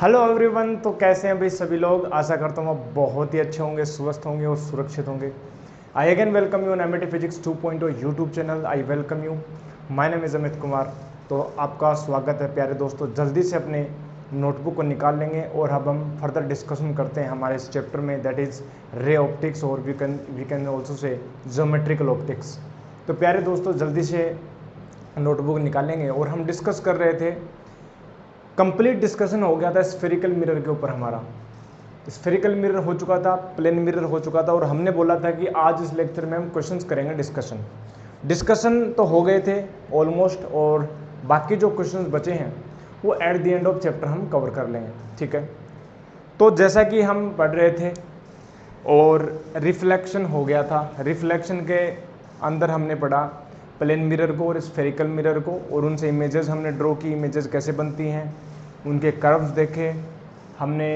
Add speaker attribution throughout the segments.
Speaker 1: Hello everyone. तो कैसे हैं भाई सभी लोग। आशा करता हूँ आप बहुत ही अच्छे होंगे, स्वस्थ होंगे और सुरक्षित होंगे। I again welcome you on MAT physics 2.0 YouTube channel. I welcome you. My name is Amit Kumar. तो आपका स्वागत है प्यारे दोस्तों। जल्दी से अपने नोटबुक को निकाल लेंगे और अब हम फर्दर डिस्कशन करते हैं हमारे इस चैप्टर में, दैट इज़ रे ऑप्टिक्स और we can also say geometrical optics. तो प्यारे दोस्तों जल्दी से नोटबुक निकालेंगे और हम डिस्कस कर रहे थे, कंप्लीट डिस्कशन हो गया था स्फेरिकल मिरर के ऊपर। हमारा स्फेरिकल मिरर हो चुका था, प्लेन मिरर हो चुका था और हमने बोला था कि आज इस लेक्चर में हम क्वेश्चंस करेंगे। डिस्कशन तो हो गए थे ऑलमोस्ट, और बाकी जो क्वेश्चंस बचे हैं वो at the end of chapter हम कवर कर लेंगे। ठीक है, तो जैसा कि हम पढ़ रहे थे और रिफ्लेक्शन हो गया था, रिफ्लेक्शन के अंदर हमने पढ़ा प्लेन मिरर को और स्फेरिकल मिरर को, और उनसे इमेजेस हमने ड्रॉ की, इमेजेस कैसे बनती हैं, उनके कर्व्स देखे हमने,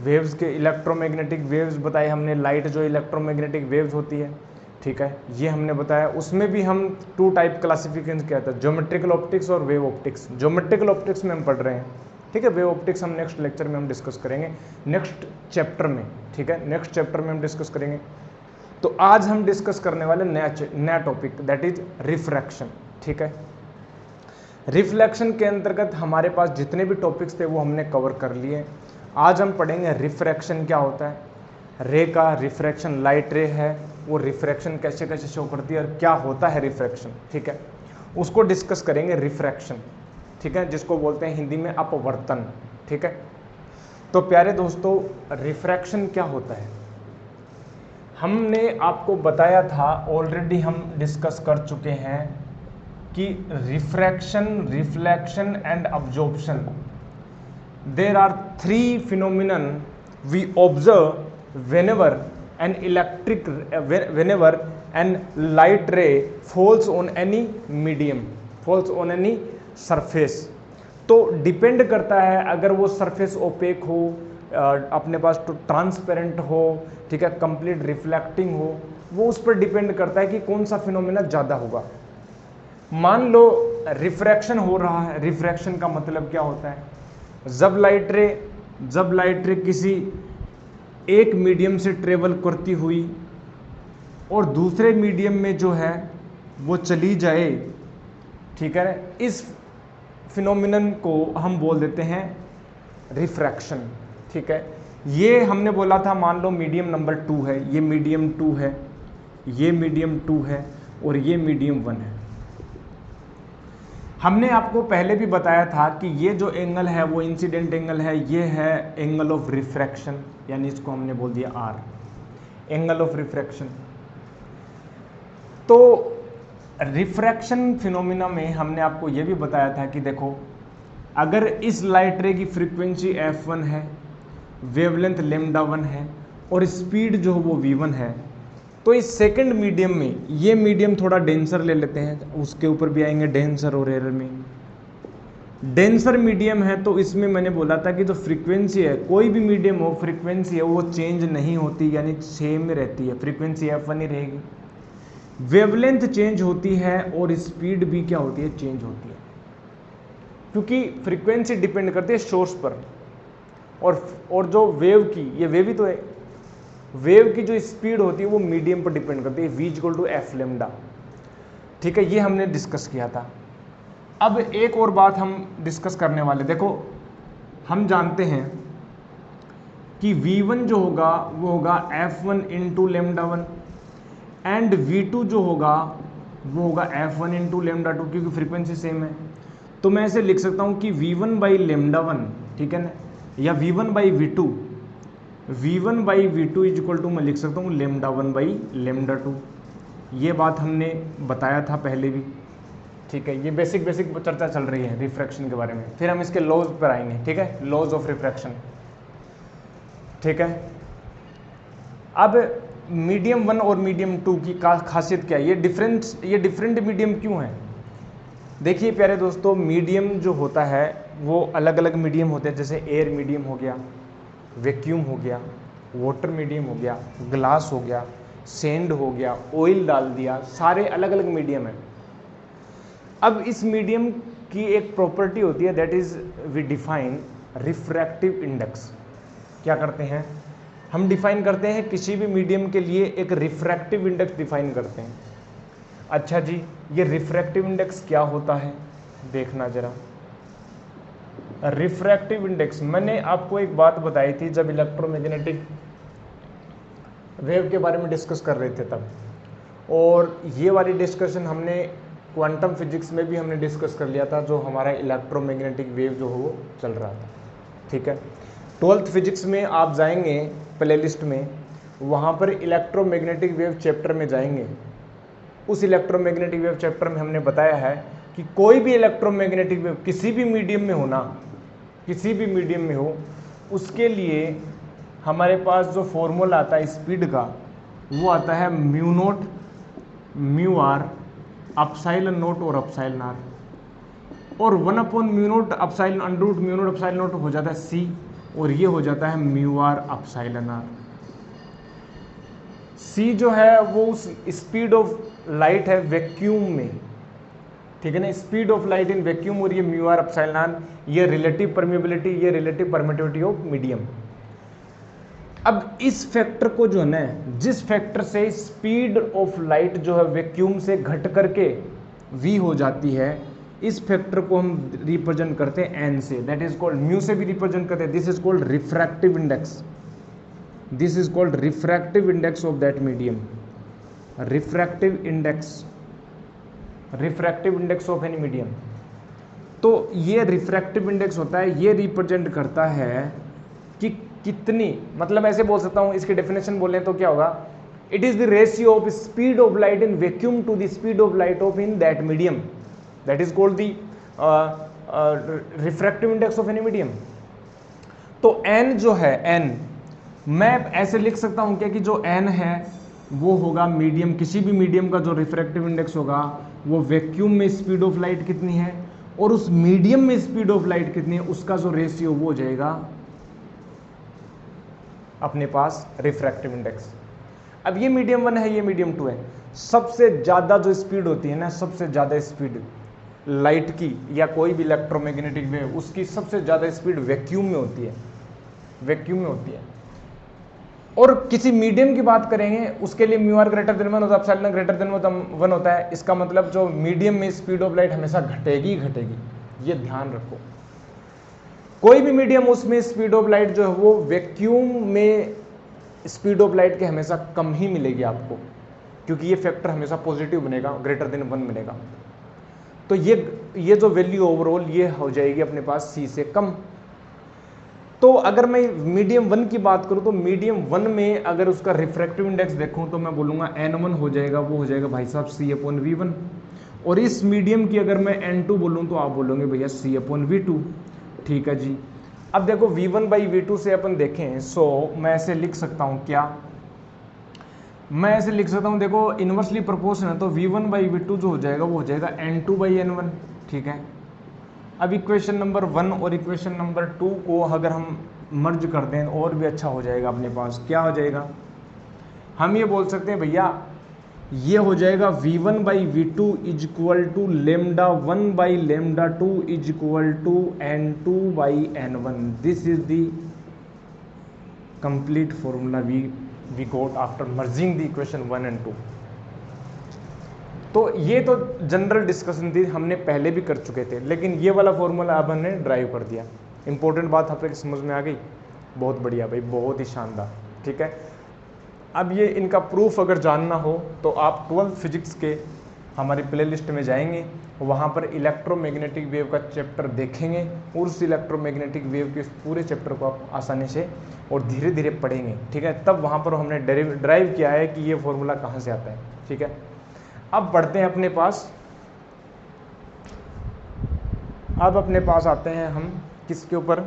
Speaker 1: वेव्स के इलेक्ट्रोमैग्नेटिक वेव्स बताए हमने, लाइट जो इलेक्ट्रोमैग्नेटिक वेव्स होती है, ठीक है, ये हमने बताया। उसमें भी हम टू टाइप क्लासिफिकेशन किया था, ज्योमेट्रिकल ऑप्टिक्स और वेव ऑप्टिक्स। ज्योमेट्रिकल ऑप्टिक्स में हम पढ़ रहे हैं, ठीक है। वेव ऑप्टिक्स हम नेक्स्ट लेक्चर में हम डिस्कस करेंगे, नेक्स्ट चैप्टर में, ठीक है, नेक्स्ट चैप्टर में हम डिस्कस करेंगे। तो आज हम डिस्कस करने वाले नया टॉपिक, दैट इज रिफ्रैक्शन। ठीक है, रिफ्लेक्शन के अंतर्गत हमारे पास जितने भी टॉपिक्स थे वो हमने कवर कर लिए। आज हम पढ़ेंगे रिफ्रैक्शन क्या होता है, रे का रिफ्रैक्शन, लाइट रे है वो रिफ्रैक्शन कैसे कैसे शो करती है और क्या होता है रिफ्रैक्शन, ठीक है, उसको डिस्कस करेंगे। रिफ्रैक्शन, ठीक है, जिसको बोलते हैं हिंदी में अपवर्तन। ठीक है, तो प्यारे दोस्तों रिफ्रैक्शन क्या होता है हमने आपको बताया था, ऑलरेडी हम डिस्कस कर चुके हैं कि refraction, reflection and absorption, there are three phenomenon we observe whenever an light ray falls on any medium, falls on any surface. तो डिपेंड करता है, अगर वो सरफेस ओपेक हो, अपने पास ट्रांसपेरेंट हो, ठीक है, कंप्लीट रिफ्लेक्टिंग हो, वो उस पर डिपेंड करता है कि कौन सा फिनोमेना ज़्यादा होगा। मान लो रिफ्रैक्शन हो रहा है, रिफ्रैक्शन का मतलब क्या होता है, जब लाइट रे किसी एक मीडियम से ट्रेवल करती हुई और दूसरे मीडियम में जो है वो चली जाए, ठीक है, इस फिनोमिनन को हम बोल देते हैं रिफ्रैक्शन। ठीक है, ये हमने बोला था, मान लो मीडियम नंबर 2 है, ये मीडियम 2 है, ये मीडियम 2 है और ये मीडियम 1 है। हमने आपको पहले भी बताया था कि ये जो एंगल है वो इंसिडेंट एंगल है, ये है एंगल ऑफ रिफ्रैक्शन, यानी इसको हमने बोल दिया आर, एंगल ऑफ रिफ्रैक्शन। तो रिफ्रैक्शन फिनोमिना में हमने आपको ये भी बताया था कि देखो, अगर इस लाइट रे की फ्रीक्वेंसी f1 है, वेवलेंथ λ1 है और स्पीड जो वो v1 है, तो इस सेकंड मीडियम में, ये मीडियम थोड़ा डेंसर ले लेते हैं, उसके ऊपर भी आएंगे डेंसर और एरर में। डेंसर मीडियम है तो इसमें मैंने बोला था कि जो फ्रीक्वेंसी है, कोई भी मीडियम हो, फ्रीक्वेंसी है वो चेंज नहीं होती, यानी सेम रहती है, फ्रीक्वेंसी f1 ही रहेगी। वेवलेंथ चेंज होती है और स्पीड भी क्या होती है, चेंज होती है, क्योंकि फ्रीक्वेंसी डिपेंड करती है सोर्स पर, और जो वेव की, ये वेव ही तो है, वेव की जो स्पीड होती है वो मीडियम पर डिपेंड करती है, v equal to F lambda. ठीक है, ये हमने डिस्कस किया था। अब एक और बात हम डिस्कस करने वाले, देखो हम जानते हैं कि v1 जो होगा वो होगा f1 इंटू λ1 एंड v2 जो होगा वो होगा f1 इंटू λ2, क्योंकि फ्रीक्वेंसी सेम है। तो मैं ऐसे लिख सकता हूँ कि v1 बाई λ1, ठीक है ना, या v1 by v2, v1 by v2 is equal to मैं लिख सकता हूँ λ1 बाई λ2। ये बात हमने बताया था पहले भी, ठीक है, ये बेसिक चर्चा चल रही है रिफ्रैक्शन के बारे में, फिर हम इसके लॉज पर आएंगे, ठीक है, लॉज ऑफ रिफ्रैक्शन। ठीक है, अब मीडियम 1 और मीडियम 2 की खासियत क्या है, ये डिफरेंट मीडियम क्यों है। देखिए प्यारे दोस्तों, मीडियम जो होता है वो अलग अलग मीडियम होते हैं, जैसे एयर मीडियम हो गया, वैक्यूम हो गया, वाटर मीडियम हो गया, ग्लास हो गया, सैंड हो गया, ऑयल डाल दिया, सारे अलग अलग मीडियम है। अब इस मीडियम की एक प्रॉपर्टी होती है, that is we define refractive index. क्या करते हैं हम, डिफाइन करते हैं किसी भी मीडियम के लिए एक रिफ्रैक्टिव इंडेक्स डिफाइन करते हैं। अच्छा जी, ये रिफ्रैक्टिव इंडेक्स क्या होता है देखना जरा। रिफ्रैक्टिव इंडेक्स, मैंने आपको एक बात बताई थी जब इलेक्ट्रोमैग्नेटिक वेव के बारे में डिस्कस कर रहे थे तब, और ये वाली डिस्कशन हमने क्वांटम फिजिक्स में भी हमने डिस्कस कर लिया था, जो हमारा इलेक्ट्रोमैग्नेटिक वेव जो हो वो चल रहा था। ठीक है, 12th फिजिक्स में आप जाएंगे प्लेलिस्ट में, वहाँ पर इलेक्ट्रोमैग्नेटिक वेव चैप्टर में जाएंगे। उस इलेक्ट्रोमैग्नेटिक वेव चैप्टर में हमने बताया है कि कोई भी इलेक्ट्रोमैग्नेटिक वेव किसी भी मीडियम में हो ना, किसी भी मीडियम में हो, उसके लिए हमारे पास जो फॉर्मूला आता है स्पीड का, वो आता है mu naught mu R epsilon naught और अपसाइलन आर, और 1/म्यू naught epsilon under root mu naught epsilon naught हो जाता है सी, और ये हो जाता है mu R epsilon R. C जो है वो उस स्पीड ऑफ लाइट है वैक्यूम में, ठीक है ना, speed of light in vacuum, और ये म्यू आर अपसाइलन आर, ये रिलेटिव परमिबिलिटी, ये रिलेटिव परमिटिविटी ऑफ मीडियम। अब इस फैक्टर को जो है ना, जिस फैक्टर से स्पीड ऑफ लाइट जो है वैक्यूम से घट करके v हो जाती है, इस फैक्टर को हम रिप्रेजेंट करते हैं n से, दैट इज कॉल्ड, म्यू से भी रिप्रेजेंट करते हैं, this is called refractive index, this is called refractive index of that medium, refractive index, refractive index of any medium. तो ये रिफ्रैक्टिव इंडेक्स होता है, ये रिप्रेजेंट करता है कि कितनी, मतलब ऐसे बोल सकता हूं, इसकी डेफिनेशन बोलें तो क्या होगा, it is the ratio of speed of light in vacuum to the speed of light of in that medium, that is called the refractive index of any medium. तो n जो है, n मैं ऐसे लिख सकता हूं क्या कि जो n है वो होगा मीडियम, किसी भी मीडियम का जो रिफ्रैक्टिव इंडेक्स होगा वो वैक्यूम में स्पीड ऑफ लाइट कितनी है और उस मीडियम में स्पीड ऑफ लाइट कितनी है, उसका जो रेशियो वो हो जाएगा अपने पास रिफ्रैक्टिव इंडेक्स। अब ये मीडियम 1 है, ये मीडियम 2 है, सबसे ज्यादा जो स्पीड होती है ना, सबसे ज्यादा स्पीड लाइट की या कोई भी इलेक्ट्रोमैग्नेटिक वेव, उसकी सबसे ज्यादा स्पीड वैक्यूम में होती है, वैक्यूम में होती है। और किसी मीडियम की बात करेंगे उसके लिए म्यू आर ग्रेटर देन 1 होता है, एप्सिलॉन ग्रेटर देन 1 होता है। इसका मतलब जो मीडियम में स्पीड ऑफ लाइट हमेशा घटेगी घटेगी, ये ध्यान रखो। कोई भी मीडियम, उसमें स्पीड ऑफ लाइट जो है वो वैक्यूम में स्पीड ऑफ लाइट के हमेशा कम ही मिलेगी आपको, क्योंकि ये फैक्टर हमेशा पॉजिटिव बनेगा, ग्रेटर देन 1 मिलेगा। तो ये जो वैल्यू ओवरऑल ये हो जाएगी अपने पास सी से कम। तो अगर मैं मीडियम 1 की बात करूं तो मीडियम 1 में अगर उसका रिफ्रैक्टिव इंडेक्स देखूं तो मैं बोलूंगा n1 हो जाएगा, वो हो जाएगा भाई साहब c/v1। और इस मीडियम की अगर मैं n2 बोलूं तो आप बोलोगे भैया c/v2। ठीक है जी। अब देखो v1/v2 से अपन देखें, सो मैं ऐसे लिख सकता हूं, क्या मैं ऐसे लिख सकता हूं, देखो इनवर्सली प्रोपोर्शन है, तो v1/v2 जो हो जाएगा वो हो जाएगा n2/n1। ठीक है। अब इक्वेशन नंबर 1 और इक्वेशन नंबर 2 को अगर हम मर्ज कर दें और भी अच्छा हो जाएगा अपने पास। क्या हो जाएगा, हम ये बोल सकते हैं भैया ये हो जाएगा v1/v2 is equal to λ1/λ2 is equal to n2/n1। This is the complete formula we got after merging the equation 1 and 2। तो ये तो जनरल डिस्कशन थी, हमने पहले भी कर चुके थे, लेकिन ये वाला फॉर्मूला अब हमने ड्राइव कर दिया। इंपॉर्टेंट बात आप तक समझ में आ गई, बहुत बढ़िया भाई, बहुत ही शानदार। ठीक है। अब ये इनका प्रूफ अगर जानना हो तो आप 12th फिजिक्स के हमारी प्लेलिस्ट में जाएंगे, वहाँ पर इलेक्ट्रोमैग्नेटिक वेव का चैप्टर देखेंगे और उस इलेक्ट्रोमैग्नेटिक वेव के पूरे चैप्टर को आप आसानी से और धीरे धीरे पढ़ेंगे। ठीक है। तब वहाँ पर हमने ड्राइव किया है कि ये फॉर्मूला कहाँ से आता है। ठीक है। अब बढ़ते हैं अपने पास, अब अपने पास आते हैं हम किसके ऊपर,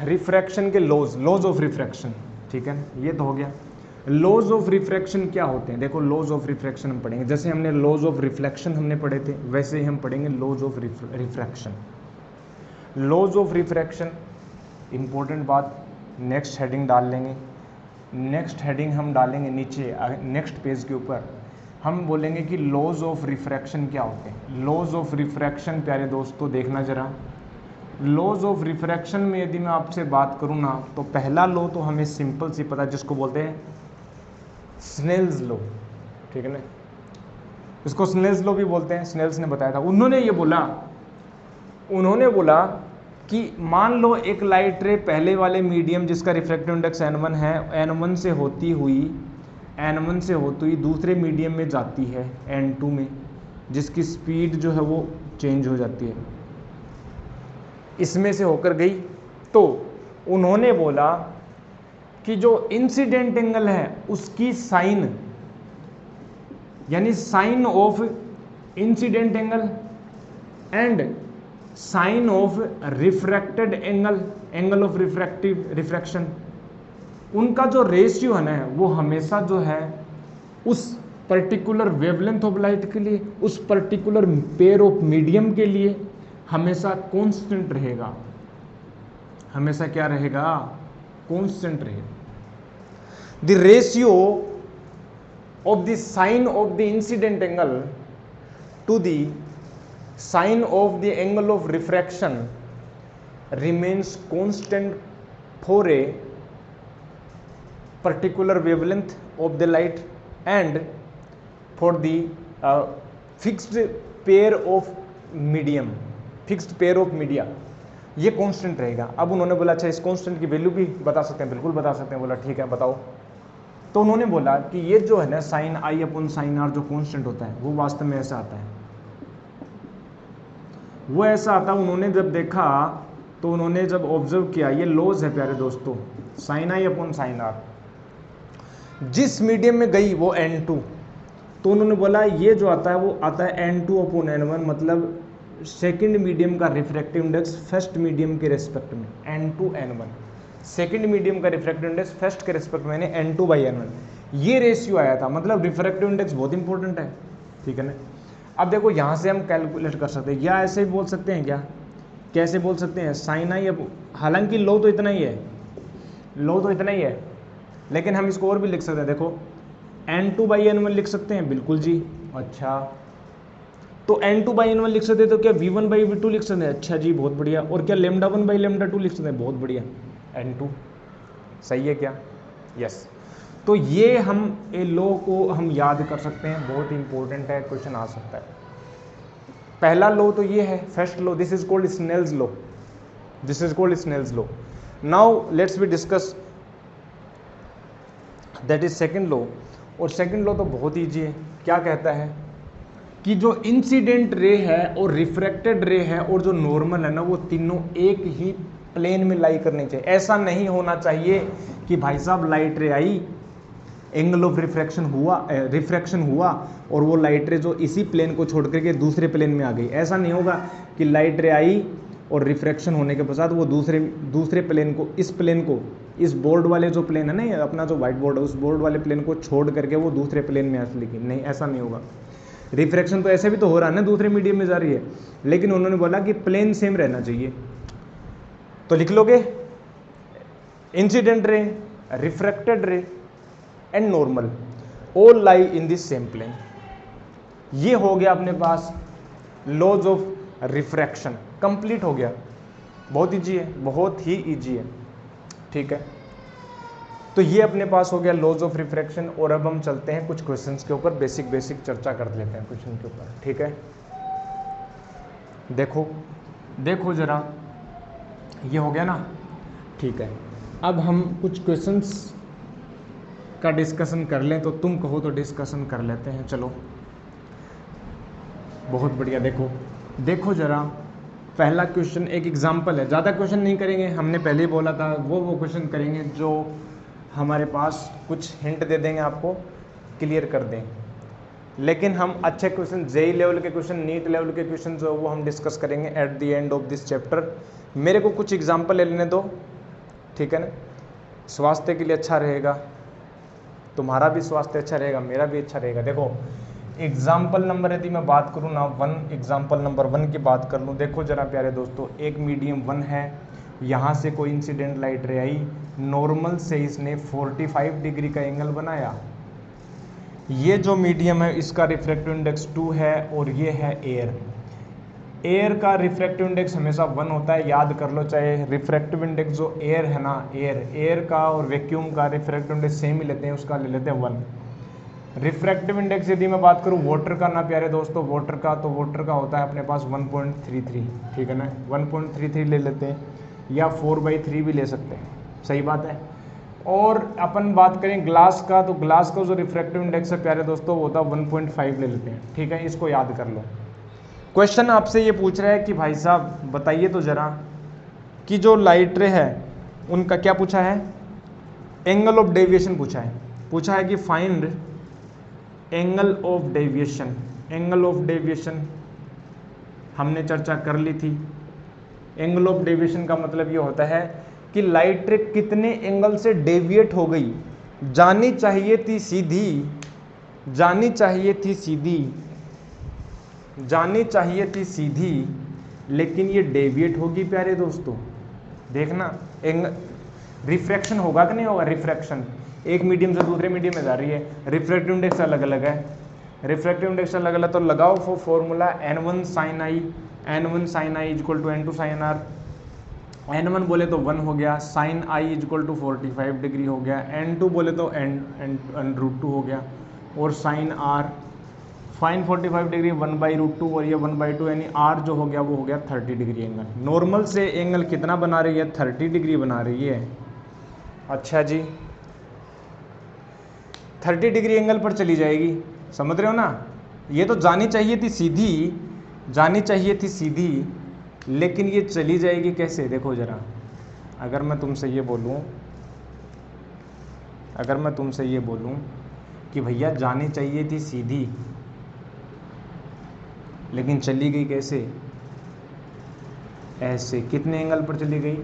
Speaker 1: रिफ्रैक्शन के लॉज ऑफ रिफ्रैक्शन। ठीक है, ये तो हो गया। लॉज ऑफ रिफ्रैक्शन क्या होते हैं, देखो लॉज ऑफ रिफ्रैक्शन हम पढ़ेंगे, जैसे हमने लॉज ऑफ रिफ्लेक्शन हमने पढ़े थे वैसे ही हम पढ़ेंगे laws of refraction. Laws of refraction important बात, नेक्स्ट हेडिंग डाल लेंगे, नेक्स्ट हेडिंग हम डालेंगे नीचे नेक्स्ट पेज के ऊपर, हम बोलेंगे कि लॉज ऑफ रिफ्रैक्शन क्या होते हैं। लॉज ऑफ रिफ्रैक्शन प्यारे दोस्तों देखना जरा, लॉज ऑफ रिफ्रैक्शन में यदि मैं आपसे बात करूं ना, तो पहला लॉ तो हमें सिंपल सी पता है, जिसको बोलते हैं स्नेल्स लॉ, ठीक है ना। इसको स्नेल्स लॉ भी बोलते हैं, स्नेल्स ने बताया था। उन्होंने बोला कि मान लो एक लाइट रे पहले वाले मीडियम जिसका रिफ्रैक्टिव इंडेक्स n1 है, n1 से होती हुई दूसरे मीडियम में जाती है n2 में, जिसकी स्पीड जो है वो चेंज हो जाती है, इसमें से होकर गई। तो उन्होंने बोला कि जो इंसिडेंट एंगल है उसकी साइन, यानी sine of incident angle and sine of refracted angle of refraction, उनका जो रेशियो है ना वो हमेशा जो है उस पर्टिकुलर वेवलेंथ ऑफ लाइट के लिए, उस पर्टिकुलर पेयर ऑफ मीडियम के लिए हमेशा कांस्टेंट रहेगा। हमेशा क्या रहेगा? कांस्टेंट रहेगा। The ratio of the sine of the incident angle to the sine of the angle of refraction remains constant for a particular wavelength of the light and for the fixed pair of medium, fixed pair of media, ये constant रहेगा। अब उन्होंने बोला अच्छा इस constant की value भी बता सकते हैं? बिल्कुल बता सकते हैं। बोला ठीक है बताओ। तो उन्होंने बोला कि ये जो है ना sine i upon sine r जो कांस्टेंट होता है वो वास्तव में ऐसा आता है, वो ऐसा आता है। उन्होंने जब देखा तो उन्होंने जब ऑब्जर्व किया, ये लॉज है प्यारे दोस्तों, sine i upon sine r, जिस मीडियम में गई वो n2, तो उन्होंने बोला ये जो आता है वो आता है n2 अपॉन n1, मतलब सेकंड मीडियम का रिफ्रैक्टिव इंडेक्स फर्स्ट मीडियम के रेस्पेक्ट में n2 n1, सेकंड मीडियम का रिफ्रैक्टिव इंडेक्स फर्स्ट के रेस्पेक्ट में n2/n1, ये रेशियो आया था। मतलब रिफ्रैक्टिव इंडेक्स बहुत इंपॉर्टेंट है, ठीक है ना। अब देखो यहाँ से हम कैलकुलेट कर सकते हैं, या ऐसे भी बोल सकते हैं, क्या कैसे बोल सकते हैं? साइन आई, हालांकि लो तो इतना ही है, लो तो इतना ही है, लेकिन हम इसको और भी लिख सकते हैं। देखो n2/n1 लिख सकते हैं, बिल्कुल जी। अच्छा तो n2/n1 लिख सकते हैं, तो क्या v1/v2 लिख सकते हैं? अच्छा जी बहुत बढ़िया। और क्या λ1/λ2 लिख सकते हैं? बहुत बढ़िया। n2 सही है क्या? यस। तो ये हम ए लो को हम याद कर सकते हैं, बहुत इंपॉर्टेंट है, क्वेश्चन आ सकता है। पहला लो तो ये है first law, this is called Snell's law, this is called Snell's law. Now let's be discuss that is second law. और सेकंड लो तो बहुत ईजी है। क्या कहता है कि जो इंसिडेंट रे है और रिफ्रैक्टेड रे है और जो नॉर्मल है ना, वो तीनों एक ही प्लेन में लाई करनी चाहिए। ऐसा नहीं होना चाहिए कि भाई साहब लाइट रे आई, एंगल ऑफ रिफ्रैक्शन हुआ और वो लाइट रे जो इसी प्लेन को छोड़ करके दूसरे प्लेन में आ गई। ऐसा नहीं होगा कि लाइट रे आई और रिफ्रैक्शन होने के पश्चात वो दूसरे प्लेन को, इस प्लेन को, इस बोर्ड वाले जो प्लेन है ना अपना जो व्हाइट बोर्ड है, उस बोर्ड वाले प्लेन को छोड़ करके वो दूसरे प्लेन में आ सकेगी। नहीं, ऐसा नहीं होगा। रिफ्रैक्शन तो ऐसे भी तो हो रहा है ना, दूसरे मीडियम में जा रही है, लेकिन उन्होंने बोला कि प्लेन सेम रहना चाहिए। तो लिख लोगे incident ray, refracted ray and normal all lie in this same plane. ये हो गया अपने पास लॉज ऑफ रिफ्रैक्शन, कंप्लीट हो गया। बहुत इजी है, बहुत ही इजी है, ठीक है। तो ये अपने पास हो गया लॉज ऑफ रिफ्रैक्शन। और अब हम चलते हैं कुछ क्वेश्चंस के ऊपर, बेसिक चर्चा कर लेते हैं क्वेश्चन के ऊपर, ठीक है। देखो जरा, ये हो गया ना, ठीक है। अब हम कुछ क्वेश्चंस का डिस्कशन कर लें, तो तुम कहो तो डिस्कशन कर लेते हैं, चलो बहुत बढ़िया। देखो जरा, पहला क्वेश्चन एक एग्जांपल है, ज़्यादा क्वेश्चन नहीं करेंगे, हमने पहले ही बोला था। वो क्वेश्चन करेंगे जो हमारे पास कुछ हिंट दे देंगे, आपको क्लियर कर दें। लेकिन हम अच्छे क्वेश्चन, जेई लेवल के क्वेश्चन, नीट लेवल के क्वेश्चन जो वो हम डिस्कस करेंगे at the end of this chapter. मेरे को कुछ एग्जाम्पल ले लेने दो, ठीक है ना। स्वास्थ्य के लिए अच्छा रहेगा, तुम्हारा भी स्वास्थ्य अच्छा रहेगा, मेरा भी अच्छा रहेगा। देखो एग्जाम्पल नंबर यदि मैं बात करूँ ना, एग्जाम्पल नंबर 1 की बात कर लूँ। देखो जरा प्यारे दोस्तों, एक मीडियम 1 है, यहाँ से कोई इंसिडेंट लाइट रे आई, नॉर्मल से इसने 45 डिग्री का एंगल बनाया। ये जो मीडियम है इसका रिफ्रैक्टिव इंडेक्स 2 है और ये है एयर। एयर का रिफ्रैक्टिव इंडेक्स हमेशा 1 होता है, याद कर लो। चाहे रिफ्रैक्टिव इंडेक्स जो एयर है ना, एयर का और वैक्यूम का रिफ्रैक्टिव इंडेक्स सेम ही लेते हैं, उसका ले लेते हैं 1। रिफ्रैक्टिव इंडेक्स यदि मैं बात करूँ वाटर का ना प्यारे दोस्तों, वाटर का होता है अपने पास 1.33, ठीक है ना, 1.33 ले लेते हैं, या 4/3 भी ले सकते हैं, सही बात है। और अपन बात करें ग्लास का, तो ग्लास का जो रिफ्रैक्टिव इंडेक्स है प्यारे दोस्तों वो होता है 1.5 ले लेते हैं, ठीक है, इसको याद कर लो। क्वेश्चन आपसे ये पूछ रहा है कि भाई साहब बताइए तो जरा कि जो लाइट रे है उनका क्या पूछा है, एंगल ऑफ डेविएशन पूछा है कि find angle of deviation. Angle of deviation हमने चर्चा कर ली थी। एंगल ऑफ डेविएशन का मतलब ये होता है कि लाइट रे कितने एंगल से डेविएट हो गई। जानी चाहिए थी सीधी, लेकिन ये डेविएट होगी प्यारे दोस्तों। देखना रिफ्रैक्शन होगा कि नहीं होगा, रिफ्रैक्शन एक मीडियम से दूसरे मीडियम में जा रही है, रिफ्रैक्टिव इंडेक्स अलग अलग है, तो लगाओ formula n1 sin i equal to n2 sin r। n1 बोले तो 1 हो गया, sin i equal to 45 degree हो गया, n2 बोले तो n√2 हो गया, और sin r फाइन 45 डिग्री 1/√2 और ये 1/2, यानी r जो हो गया वो हो गया 30 डिग्री एंगल। नॉर्मल से एंगल कितना बना रही है, 30 डिग्री बना रही है। अच्छा जी, 30 डिग्री एंगल पर चली जाएगी, समझ रहे हो ना। ये तो जानी चाहिए थी सीधी, लेकिन ये चली जाएगी कैसे, देखो जरा। अगर मैं तुमसे ये बोलूं कि भैया जानी चाहिए थी सीधी, लेकिन चली गई कैसे, ऐसे। कितने एंगल पर चली गई,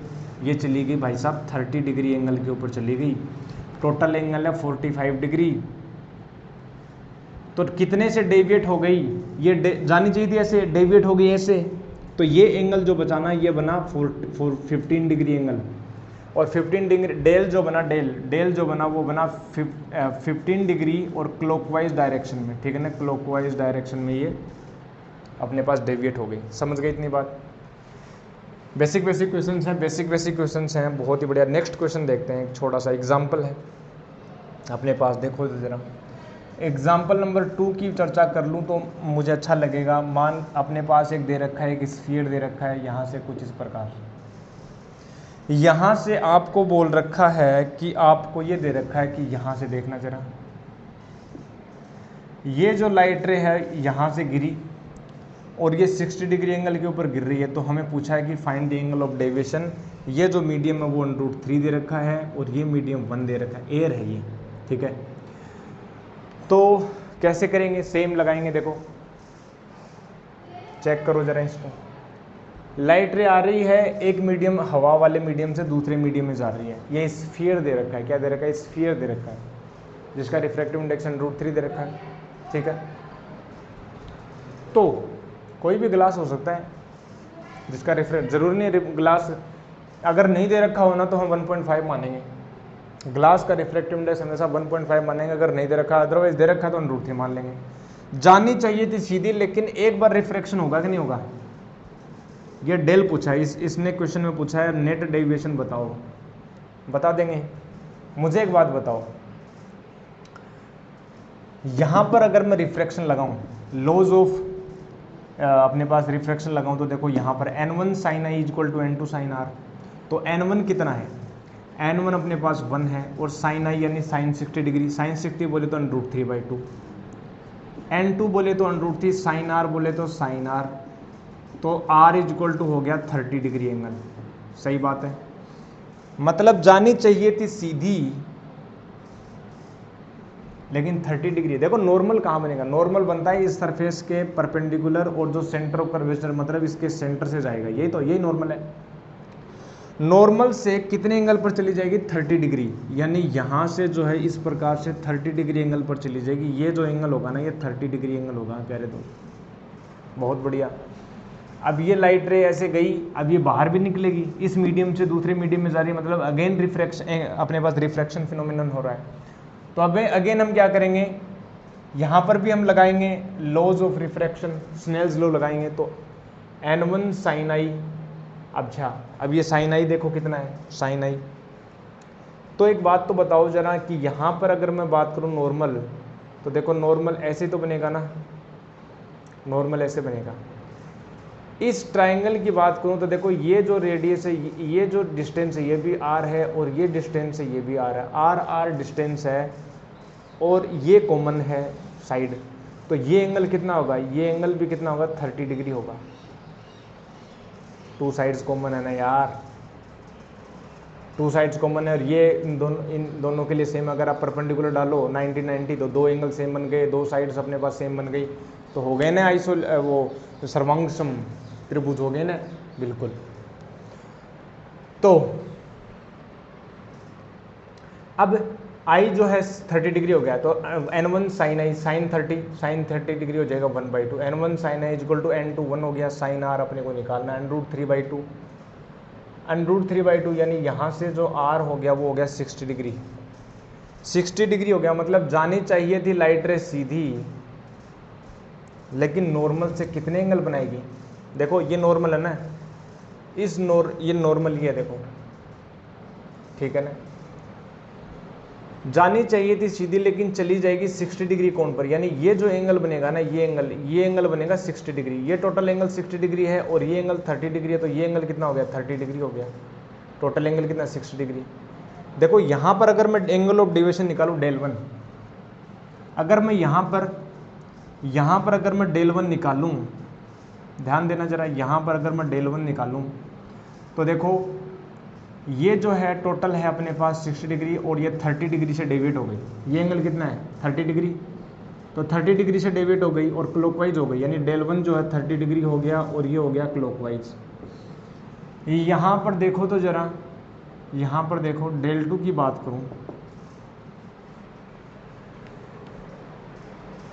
Speaker 1: ये चली गई भाई साहब 30 डिग्री एंगल के ऊपर चली गई। टोटल एंगल है 45 डिग्री, तो कितने से डेविएट हो गई, ये जानी चाहिए थी ऐसे, डेविएट हो गई ऐसे, तो ये एंगल जो बचाना ये बना 15 डिग्री एंगल, और 15 डिग्री डेल जो बना वो बना 15 डिग्री और क्लॉकवाइज डायरेक्शन में, ठीक है ना, क्लॉकवाइज डायरेक्शन में ये अपने पास डेविएट हो गई। समझ गए इतनी बात। बेसिक क्वेश्चंस हैं, बहुत ही बढ़िया। नेक्स्ट क्वेश्चन देखते हैं, एक छोटा सा एग्जाम्पल है अपने पास, देखो तो जरा। एग्जाम्पल नंबर 2 की चर्चा कर लूँ तो मुझे अच्छा लगेगा। मान अपने पास एक दे रखा है, एक स्फीयर दे रखा है, यहाँ से कुछ इस प्रकार, यहाँ से आपको बोल रखा है कि आपको ये दे रखा है कि यहाँ से देखना जरा, ये जो लाइट रे है यहाँ से गिरी और ये 60 डिग्री एंगल के ऊपर गिर रही है, तो हमें पूछा है कि find the angle of deviation. ये जो मीडियम है वो √3 दे रखा है और ये मीडियम 1 दे रखा है, एयर है ये, ठीक है। तो कैसे करेंगे, सेम लगाएंगे, देखो चेक करो जरा इसको। लाइट रे आ रही है एक मीडियम, हवा वाले मीडियम से दूसरे मीडियम में जा रही है। ये स्फीयर दे रखा है, क्या दे रखा है, स्फीयर दे रखा है, जिसका रिफ्रैक्टिव इंडेक्स √3 दे रखा है, ठीक है। तो कोई भी ग्लास हो सकता है जिसका जरूरी नहीं ग्लास अगर नहीं दे रखा हो ना तो हम 1.5 मानेंगे। ग्लास का रिफ्रैक्टिव इंडेक्स हमेशा 1.5 मानेंगे, अगर नहीं दे रखा, अदरवाइज दे रखा तो √3 मान लेंगे। जानी चाहिए थी सीधी, लेकिन एक बार रिफ्रैक्शन होगा कि नहीं होगा। ये डेल पूछा है, इसने क्वेश्चन में पूछा है नेट डेविएशन बताओ, बता देंगे। मुझे एक बात बताओ, यहां पर अगर मैं रिफ्रैक्शन लगाऊं, लॉज ऑफ अपने पास रिफ्रैक्शन लगाऊं, तो देखो यहाँ पर n1 sin i equal to n2 sin r, तो n1 कितना है, n1 अपने पास 1 है, और sin i यानी sin 60 डिग्री, sin 60 बोले तो √3/2, n2 बोले तो √3, sin r बोले तो sin r, तो r इक्वल टू हो गया 30 डिग्री एंगल। सही बात है, मतलब जानी चाहिए थी सीधी, लेकिन 30 डिग्री। देखो नॉर्मल कहाँ बनेगा, नॉर्मल बनता है इस सरफेस के परपेंडिकुलर और जो सेंटर ऑफ कर्वेचर, मतलब इसके सेंटर से जाएगा, यही नॉर्मल है। नॉर्मल से कितने एंगल पर चली जाएगी, 30 डिग्री, यानी यहाँ से जो है इस प्रकार से 30 डिग्री एंगल पर चली जाएगी। ये जो एंगल होगा ना, ये 30 डिग्री एंगल होगा प्यारे दोस्त, बहुत बढ़िया। अब ये लाइट रे ऐसे गई, अब ये बाहर भी निकलेगी, इस मीडियम से दूसरे मीडियम में जा रही है, मतलब अगेन रिफ्रैक्शन, अपने पास रिफ्रैक्शन फिनोमिनन हो रहा है। तो अब अगेन हम क्या करेंगे, यहाँ पर भी हम लगाएंगे laws of refraction, Snell's law लगाएंगे। तो N1 साइन आई। अच्छा, अब ये साइन आई देखो कितना है, साइन आई। तो एक बात तो बताओ जरा कि यहाँ पर अगर मैं बात करूँ नॉर्मल, तो देखो नॉर्मल ऐसे तो बनेगा ना, नॉर्मल ऐसे बनेगा। इस ट्राइंगल की बात करूँ तो देखो ये जो रेडियस है, ये जो डिस्टेंस है ये भी r है, और ये डिस्टेंस है ये भी r है। r डिस्टेंस है और ये कॉमन है साइड, तो ये एंगल कितना होगा, ये एंगल भी कितना होगा, 30 डिग्री होगा। टू साइड्स कॉमन है ना यार, टू साइड्स कॉमन है, और ये इन दोनों के लिए सेम। अगर आप परपेंडिकुलर डालो 90 90, तो दो एंगल सेम बन गए, दो साइड्स अपने पास सेम बन गई, तो हो गए ना वो सर्वांगसम त्रिभुज हो गए ना, बिल्कुल। तो अब आई जो है 30 डिग्री हो गया, तो N1 साइन आई, साइन 30 डिग्री हो जाएगा 1/2। N1 sine i equal to N2 1 हो गया, साइन R अपने को निकालना है √3/2। √3/2 यानी यहाँ से जो R हो गया वो हो गया 60 डिग्री। 60 डिग्री हो गया, मतलब जानी चाहिए थी लाइट रे सीधी, लेकिन नॉर्मल से कितने एंगल बनाएगी। देखो ये नॉर्मल है ना, ये नॉर्मल ही है देखो, ठीक है ना। जानी चाहिए थी सीधी, लेकिन चली जाएगी 60 डिग्री कोण पर, यानी ये जो एंगल बनेगा ना, ये एंगल बनेगा 60 डिग्री। ये टोटल एंगल 60 डिग्री है और ये एंगल 30 डिग्री है, तो ये एंगल कितना हो गया, 30 डिग्री हो गया। टोटल एंगल कितना, 60 डिग्री। देखो यहाँ पर अगर मैं एंगल ऑफ डेविएशन निकालूँ del1, अगर मैं यहाँ पर अगर मैं del1 निकालूँ, ध्यान देना जरा, यहाँ पर अगर मैं del1 निकालूँ तो देखो ये जो है टोटल है अपने पास 60 डिग्री, और ये 30 डिग्री से डेविएट हो गई। ये एंगल कितना है, 30 डिग्री, तो 30 डिग्री से डेविएट हो गई और क्लॉकवाइज हो गई, यानी del1 जो है 30 डिग्री हो गया और ये हो गया क्लॉकवाइज। यहाँ पर देखो तो जरा, यहाँ पर देखो del2 की बात करूँ,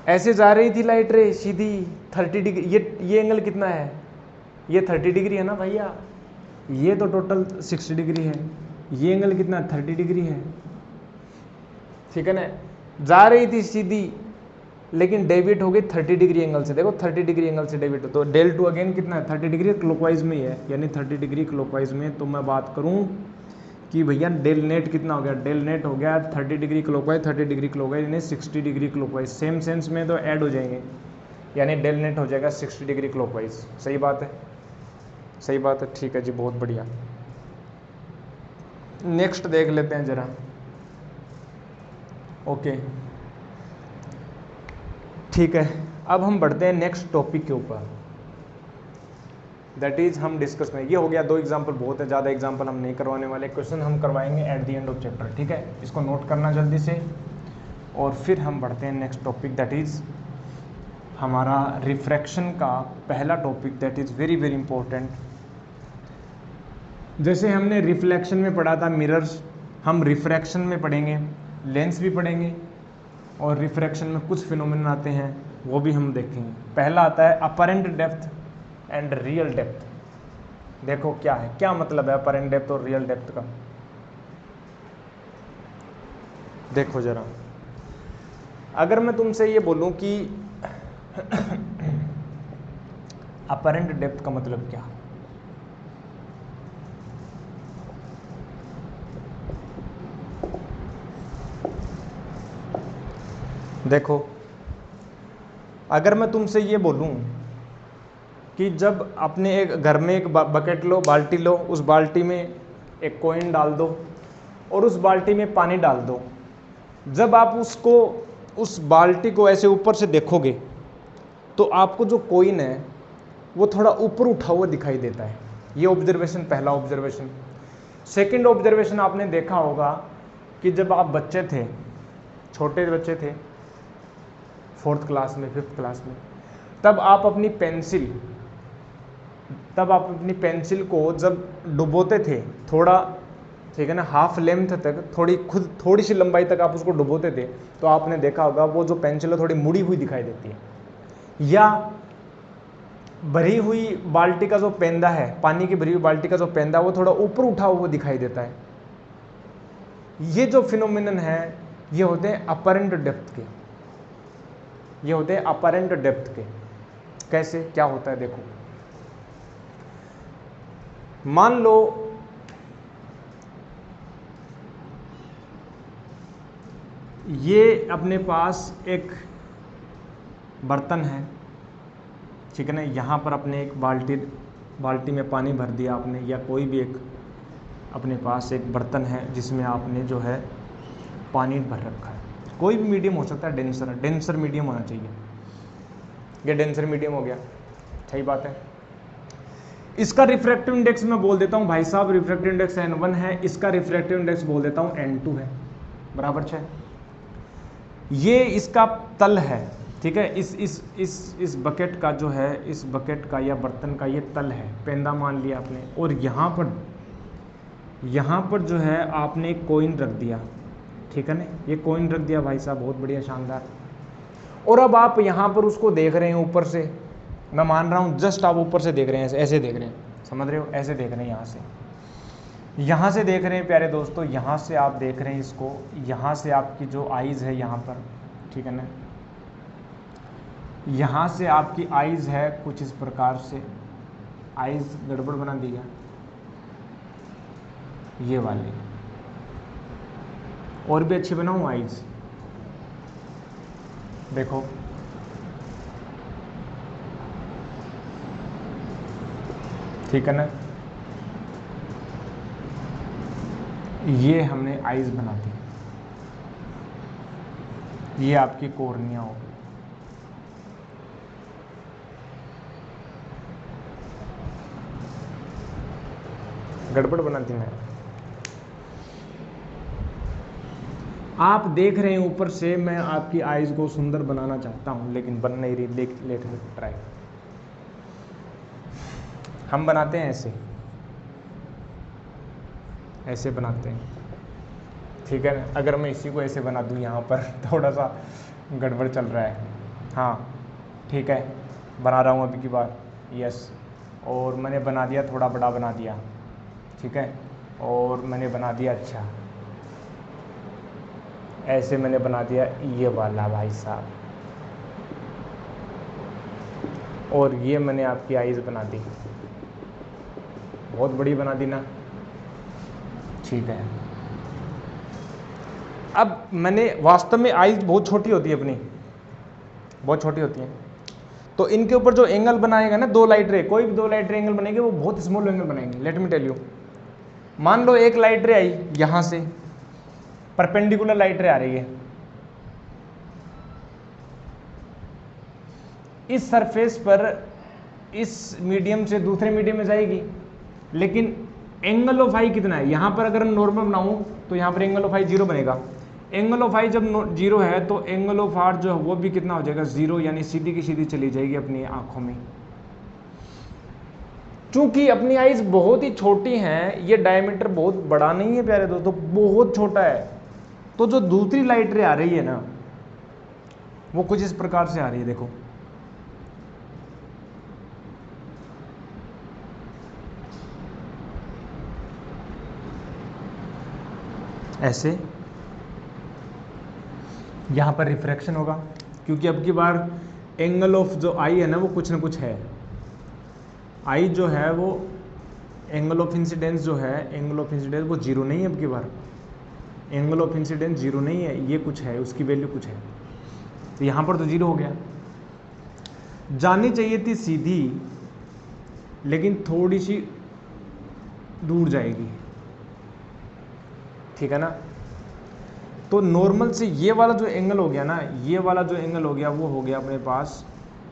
Speaker 1: ऐसे जा रही थी लाइट रे सीधी 30 डिग्री। ये एंगल कितना है, ये 30 डिग्री है ना भैया, ये तो टोटल 60 डिग्री है, ये एंगल कितना 30 डिग्री है, ठीक है ना। जा रही थी सीधी लेकिन डेविएट हो गई 30 डिग्री एंगल से। देखो 30 डिग्री एंगल से डेविएट हो, तो del2 अगेन कितना है, 30 डिग्री क्लॉकवाइज में ही है, यानी 30 डिग्री क्लॉकवाइज में। तो मैं बात करूं कि भैया del नेट कितना हो गया, del नेट हो गया 30 डिग्री क्लॉकवाइज, 30 डिग्री क्लॉकवाइज यानी 60 डिग्री क्लॉकवाइज। सेम सेंस में तो ऐड हो जाएंगे, यानी del नेट हो जाएगा 60 डिग्री क्लॉकवाइज। सही बात है, सही बात है, ठीक है जी, बहुत बढ़िया। नेक्स्ट देख लेते हैं जरा, ओके ठीक है। अब हम बढ़ते हैं नेक्स्ट टॉपिक के ऊपर, दैट इज हम डिस्कस में, ये हो गया 2 एग्जाम्पल, बहुत है, ज़्यादा एग्जाम्पल हम नहीं करवाने वाले, क्वेश्चन हम करवाएंगे at the end of chapter, ठीक है। इसको नोट करना जल्दी से, और फिर हम बढ़ते हैं नेक्स्ट टॉपिक, दैट इज़ हमारा रिफ्रैक्शन का पहला topic, that is very very important. जैसे हमने रिफ्लेक्शन में पढ़ा था मिरर्स, हम रिफ्रैक्शन में पढ़ेंगे, लेंस भी पढ़ेंगे, और रिफ्रैक्शन में कुछ फिनोमेनन आते हैं वो भी हम देखेंगे। पहला आता है apparent depth and real depth. देखो क्या है, क्या मतलब है अपरेंट डेप्थ और रियल डेप्थ का। देखो जरा, अगर मैं तुमसे ये बोलूं कि अपरेंट डेप्थ का मतलब क्या, देखो अगर मैं तुमसे ये बोलूं कि जब अपने एक घर में एक बकेट लो, बाल्टी लो, उस बाल्टी में एक कॉइन डाल दो और उस बाल्टी में पानी डाल दो, जब आप उस बाल्टी को ऐसे ऊपर से देखोगे तो आपको जो कॉइन है वो थोड़ा ऊपर उठा हुआ दिखाई देता है। ये ऑब्जर्वेशन, पहला ऑब्जर्वेशन। सेकंड ऑब्जर्वेशन आपने देखा होगा कि जब आप बच्चे थे, छोटे बच्चे थे, 4th क्लास में, 5th क्लास में, तब आप अपनी पेंसिल को जब डुबोते थे थोड़ा, ठीक है ना, हाफ लेंथ तक, थोड़ी सी लंबाई तक आप उसको डुबोते थे, तो आपने देखा होगा वो जो पेंसिल है थोड़ी मुड़ी हुई दिखाई देती है, या भरी हुई बाल्टी का जो पेंदा है, पानी की भरी हुई बाल्टी का जो पेंदा वो थोड़ा ऊपर उठा हुआ दिखाई देता है। ये जो फिनोमिनन है ये होते हैं अपरेंट डेप्थ के, ये होते हैं अपरेंट डेप्थ के। कैसे, क्या होता है देखो, मान लो ये अपने पास एक बर्तन है, ठीक है ना। यहाँ पर अपने एक बाल्टी में पानी भर दिया आपने, या कोई भी एक अपने पास एक बर्तन है जिसमें आपने जो है पानी भर रखा है। कोई भी मीडियम हो सकता है, डेंसर मीडियम होना चाहिए। ये डेंसर मीडियम हो गया, सही बात है। इसका रिफ्रैक्टिव इंडेक्स मैं बोल देता हूँ भाई साहब, रिफ्रैक्टिव इंडेक्स N1 है, इसका रिफ्रैक्टिव इंडेक्स बोल देता हूँ N2 है, बराबर 6। ये इसका तल है, ठीक है। इस बकेट का जो है, इस बकेट का या बर्तन का ये तल है, पेंदा मान लिया आपने। और यहाँ पर जो है आपने एक कॉइन रख दिया, ठीक है ना। ये कॉइन रख दिया भाई साहब, बहुत बढ़िया, शानदार। और अब आप यहाँ पर उसको देख रहे हैं ऊपर से, मैं मान रहा हूँ जस्ट आप ऊपर से देख रहे हैं, ऐसे देख रहे हैं, समझ रहे हो, ऐसे देख रहे हैं, यहाँ से देख रहे हैं प्यारे दोस्तों, यहाँ से आप देख रहे हैं इसको, यहाँ से आपकी जो आइज़ है यहाँ पर, ठीक है ना, यहाँ से आपकी आइज़ है कुछ इस प्रकार से। आइज़ गड़बड़ बना दिया, ये वाली, और भी अच्छी बनाऊँ आइज़, देखो ठीक है ना। ये हमने आइज़ बना दी, ये आपकी कॉर्निया हो गई। गड़बड़ बना दी मैं, आप देख रहे हैं ऊपर से, मैं आपकी आइज़ को सुंदर बनाना चाहता हूं लेकिन बन नहीं रही। लेट ट्राई, हम बनाते हैं ऐसे बनाते हैं, ठीक है ना। अगर मैं इसी को ऐसे बना दूं यहाँ पर, थोड़ा सा गड़बड़ चल रहा है, हाँ ठीक है, बना रहा हूँ अभी की बार, यस। और मैंने बना दिया, थोड़ा बड़ा बना दिया, ठीक है। और मैंने बना दिया, अच्छा ऐसे मैंने बना दिया ये वाला भाई साहब, और ये मैंने आपकी आइज़ बना दी, बहुत बड़ी बना दी ना, ठीक है। अब मैंने वास्तव में आइज़ बहुत छोटी होती है अपनी, बहुत छोटी होती है, तो इनके ऊपर जो एंगल बनाएगा ना, दो लाइट रे, कोई भी दो लाइट रे एंगल बनेंगे, वो बहुत स्मॉल एंगल बनेंगे। लेट मी टेल यू, मान लो एक लाइट रे आई यहाँ से, परपेंडिकुलर लाइट रे आ रही है, इस सरफेस पर, इस मीडियम से दूसरे मीडियम में जाएगी, लेकिन एंगल ऑफ आई कितना है यहाँ पर। अगर हम नॉर्मल बनाऊं तो यहाँ पर एंगल ऑफ आई 0 बनेगा। एंगल ऑफ आई जब 0 है तो एंगल ऑफ आर जो है वो भी कितना हो जाएगा, 0, यानी सीधी की सीधी चली जाएगी अपनी आंखों में। चूंकि अपनी आइज बहुत ही छोटी हैं, ये डायमीटर बहुत बड़ा नहीं है प्यारे दोस्तों, बहुत छोटा है, तो जो दूसरी लाइट रे आ रही है ना, वो कुछ इस प्रकार से आ रही है, देखो ऐसे। यहाँ पर रिफ्रैक्शन होगा, क्योंकि अब की बार एंगल ऑफ जो आई है ना, वो कुछ ना कुछ है। आई जो है वो एंगल ऑफ इंसिडेंस जो है, एंगल ऑफ इंसिडेंस वो 0 नहीं है। अब की बार एंगल ऑफ इंसिडेंस 0 नहीं है, ये कुछ है, उसकी वैल्यू कुछ है, तो यहाँ पर तो 0 हो गया। जानी चाहिए थी सीधी, लेकिन थोड़ी सी दूर जाएगी, ठीक है ना। तो नॉर्मल से ये वाला जो एंगल हो गया ना, ये वाला जो एंगल हो गया, वो हो गया अपने पास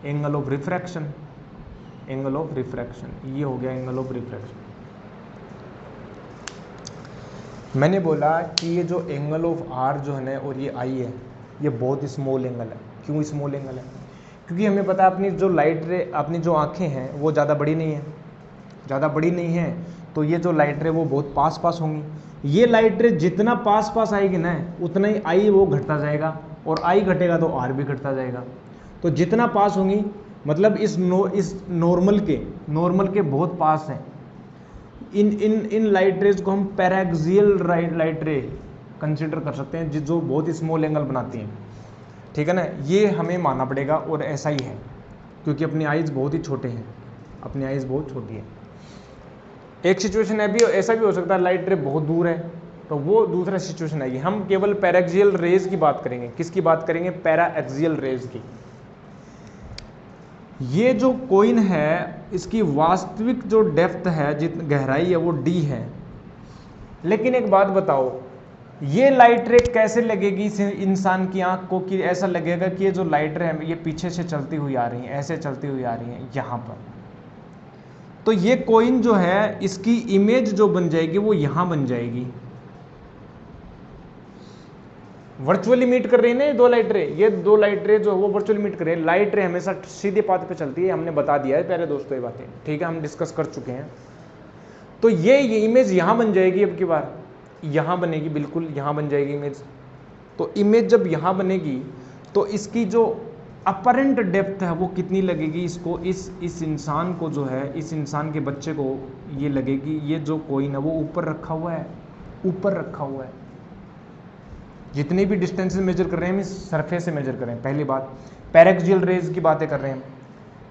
Speaker 1: angle of refraction, angle of refraction, ये हो गया एंगल ऑफ रिफ्रैक्शन। मैंने बोला कि ये जो एंगल ऑफ आर जो है ना, और ये आई है, ये बहुत स्मॉल एंगल है। क्यों स्मॉल एंगल है? क्योंकि हमें पता है अपनी जो लाइट रे, अपनी जो आंखें हैं वो ज़्यादा बड़ी नहीं है, ज़्यादा बड़ी नहीं है, तो ये जो लाइट रे वो बहुत पास पास होंगी। ये लाइट रे जितना पास पास आएगी ना, उतना ही आई वो घटता जाएगा, और आई घटेगा तो आर भी घटता जाएगा। तो जितना पास होंगी, मतलब इस नॉर्मल के बहुत पास हैं। इन लाइट रेज को हम पैराक्सियल लाइट रे कंसिडर कर सकते हैं, जो बहुत ही स्मॉल एंगल बनाती हैं, ठीक है ना। ये हमें मानना पड़ेगा, और ऐसा ही है, क्योंकि अपनी आइज़ बहुत ही छोटे हैं, अपनी आइज़ बहुत छोटी है। एक सिचुएशन ऐसा भी हो सकता है लाइट रे बहुत दूर है, तो वो दूसरा सिचुएशन आएगी। हम केवल पैराक्सियल रेज की बात करेंगे। किसकी बात करेंगे? पैराक्सियल रेज की। ये जो कॉइन है इसकी वास्तविक जो डेप्थ है, जितनी गहराई है, वो डी है। लेकिन एक बात बताओ, ये लाइट रे कैसे लगेगी इंसान की आंख को कि ऐसा लगेगा कि ये जो लाइट रे है ये पीछे से चलती हुई आ रही है, ऐसे चलती हुई आ रही है यहाँ पर। तो ये कॉइन जो है इसकी इमेज जो बन जाएगी वो यहाँ बन जाएगी। वर्चुअली मीट कर रही है ना ये दो लाइट रे, ये दो लाइट रे जो वो वर्चुअली मीट कर रही है। लाइट रे हमेशा सीधे पाथ पे चलती है, हमने बता दिया है प्यारे दोस्तों ये बातें, ठीक है, हम डिस्कस कर चुके हैं। तो ये इमेज यहाँ बन जाएगी, अब की बार यहाँ बनेगी, बिल्कुल यहाँ बन जाएगी इमेज। तो इमेज जब यहाँ बनेगी तो इसकी जो अपरेंट डेप्थ है वो कितनी लगेगी इसको, इस इंसान को जो है, इस इंसान के बच्चे को ये लगेगी, ये जो कॉइन है वो ऊपर रखा हुआ है, ऊपर रखा हुआ है। जितनी भी डिस्टेंस मेजर कर रहे हैं हम इस सरफेस से मेजर कर रहे हैं। पहली बात, पैराक्सियल रेज की बातें कर रहे हैं